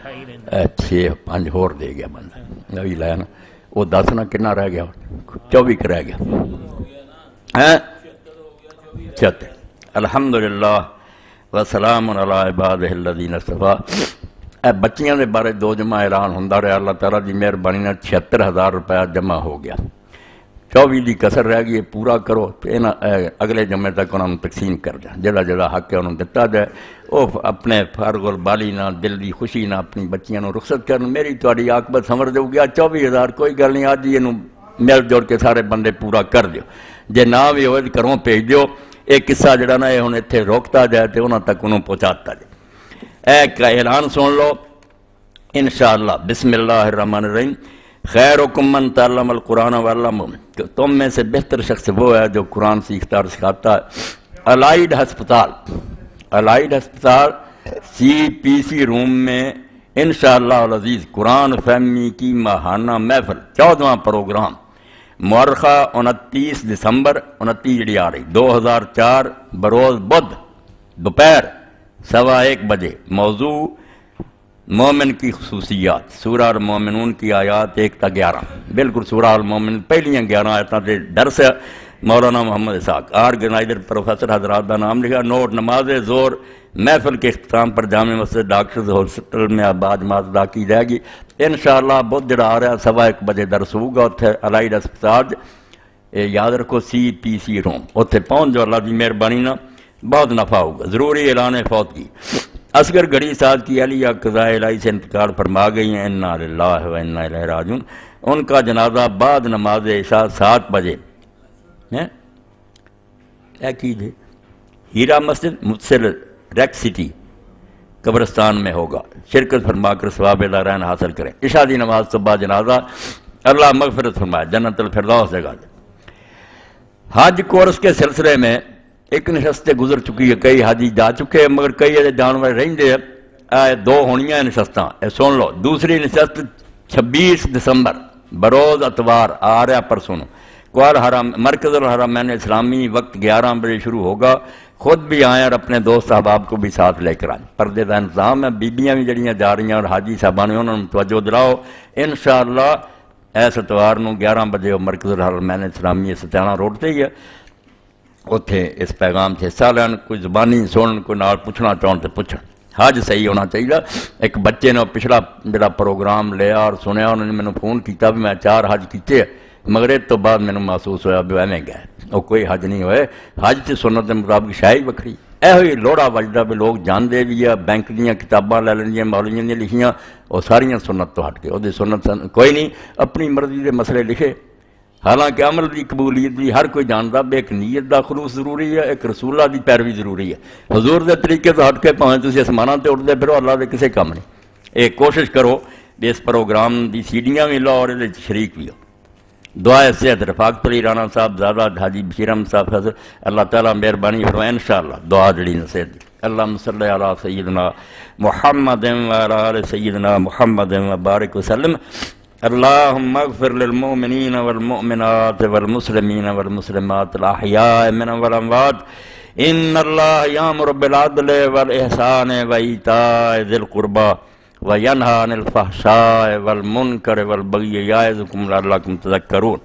6-5 ہور دے گیا بندہ. ابھی لایا نا وہ 10 نا کنا رہ گیا، 24 رہ گیا. 76. الحمدللہ وسلام علی عبادہ الذین اصطفیٰ. اے بچیاں دے بارے 2 جمعہ اعلان ہوندا رہا، اللہ تعالیٰ دی مہربانی نال 76,000 روپیہ جمع ہو گیا. 24 دی کسر رہ گئی، پورا کرو تو اگلے جمعے تک انہوں نے تقسیم کر دیں. جڑا جڑا حق ہے انہوں نے دتا جائے. وہ اپنے فارغ البالی نہ دل دی خوشی نہ اپنی بچیاں نو رخصت کرن. میری تہاڈی عاقبت سمجھ دو گیا 24,000 کوئی گل نہیں، اج یہ مل جوڑ کے سارے بندے پورا کر دیو. جے نہ بھی ہوئے تو گھروں بھیج دیو. ایک قصہ جڑا نا یہ ہن اتنے روکتا جائے تو انہوں تک انہوں پہنچاتا جائے. ایک اعلان سن لو انشاءاللہ. بسم اللہ الرحمن الرحیم. خیرکم من تعلم القرآن وعلمہ. تم میں سے بہتر شخص وہ ہے جو قرآن سیکھتا اور سکھاتا ہے. الائیڈ ہسپتال CPC روم میں انشاءاللہ العزیز قرآن فہمی کی ماہانہ محفل 14واں پروگرام مورخہ 29 دسمبر 29 جڑی آ رہی 2004 بروز بدھ دوپہر 1:15 بجے. موضوع مومن کی خصوصیات. سورہ المومنون کی آیات 1 تا 11. بالکل سورہ المومن پہلیاں 11 آیاتاں دے درس ہے. مولانا محمد اسحاق آرگنائزر پروفیسر حضرات کا نام لکھا. نوٹ نماز زور محفل کے اختتام پر جامع مسجد ڈاکٹرز ہاسپٹل میں آباد جماعت ادا کی جائے گی انشاءاللہ. بدھ جڑا آ رہا 1:15 بجے درس ہوگا. اتنے الائیڈ ہسپتال یاد رکھو CPC روم اتنے پہنچ جو. اللہ کی مہربانی نہ بہت نفع ہوگا. ضروری اعلان فوت کی. اصغر گھڑی ساز کی اہلیہ قضائے الہی سے انتقال فرما گئی ہیں. انا للہ و انا الیہ راجعون. ان کا جنازہ بعد نماز عشاء 7 بجے ہیرا مسجد متصل ریک سٹی قبرستان میں ہوگا. شرکت فرما کر ثواب دارین حاصل کریں. عشاء دی نماز تو بعد جنازہ. اللہ مغفرت فرمائے، جنت الفردوس جگہ دے. حج کورس کے سلسلے میں ایک نشست گزر چکی ہے. کئی حاجی جا چکے ہیں مگر کئی ایسے جانور رہندے ہیں. 2 ہونیاں نشستاں سن لو. دوسری نشست 26 دسمبر بروز اتوار آ رہا پرسوں کوال حرم مرکز الحرمین اسلامی وقت 11 بجے شروع ہوگا. خود بھی آئیں اور اپنے دوست احباب کو بھی ساتھ لے کر آئیں. پردے کا انتظام ہے. بیبیاں بھی جڑیاں جا رہی ہیں اور حاجی صاحبان انہوں نے توجہ دلاؤ. انشاءاللہ اس اتوار نو 11 بجے مرکز الحرمین اسلامی ستیانہ روڈ تے ہی ہے. اتنے اس پیغام سے حصہ لین. کوئی زبانی سنن کوئی نال پوچھنا چاہن تو پوچھن. حج صحیح ہونا چاہیے. ایک بچے نے پچھلا جڑا پروگرام لیا اور سنیا انہوں نے مینوں فون کیتا بھی میں 4 حج کیتے مگر اس تو بعد مینوں محسوس ہویا بھی ایویں گئے وہ کوئی حج نہیں ہوئے. حج تے سنت کے مطابق شاہی وکری. یہ لوڑا وجدا بھی لوگ جانتے بھی ہے. بینک دیاں کتاباں لے لینیاں مولویاں نے لکھیاں وہ ساریاں سنت تو ہٹ کے وہ سنت کوئی نہیں. اپنی مرضی کے مسئلے لکھے. حالانکہ عمل کی قبولیت بھی ہر کوئی جانتا بھی ایک نیت کا خلوص ضروری ہے. ایک رسول اللہ کی پیروی ضروری ہے. حضور کے طریقے تو ہٹ کے پاویں تسی آسماناں تے اٹھتے پھرو اللہ کے کسی کام نہیں. ایک کوشش کرو بھی اس پروگرام دی سیڈیاں بھی لو اور یہ شریک بھی ہو. دعا صحت رفاقت علی رانا صاحب زادہ حاجی بشیر احمد صاحب حضرت. اللہ تعالیٰ مہربانی فرمائے انشاءاللہ. دعا جڑی نصیحت دی. اللہم صلی علی سیدنا محمد وعلی آل سیدنا محمد وبارک وسلم. اللہم اغفر للمؤمنین والمؤمنات والمسلمین والمسلمات الاحیاء منهم والاموات ان اللہ یامر بالعدل والاحسان وایتاء ذی القربى وینہی عن الفحشاء والمنکر والبغی یعظکم لعلکم تذکرون۔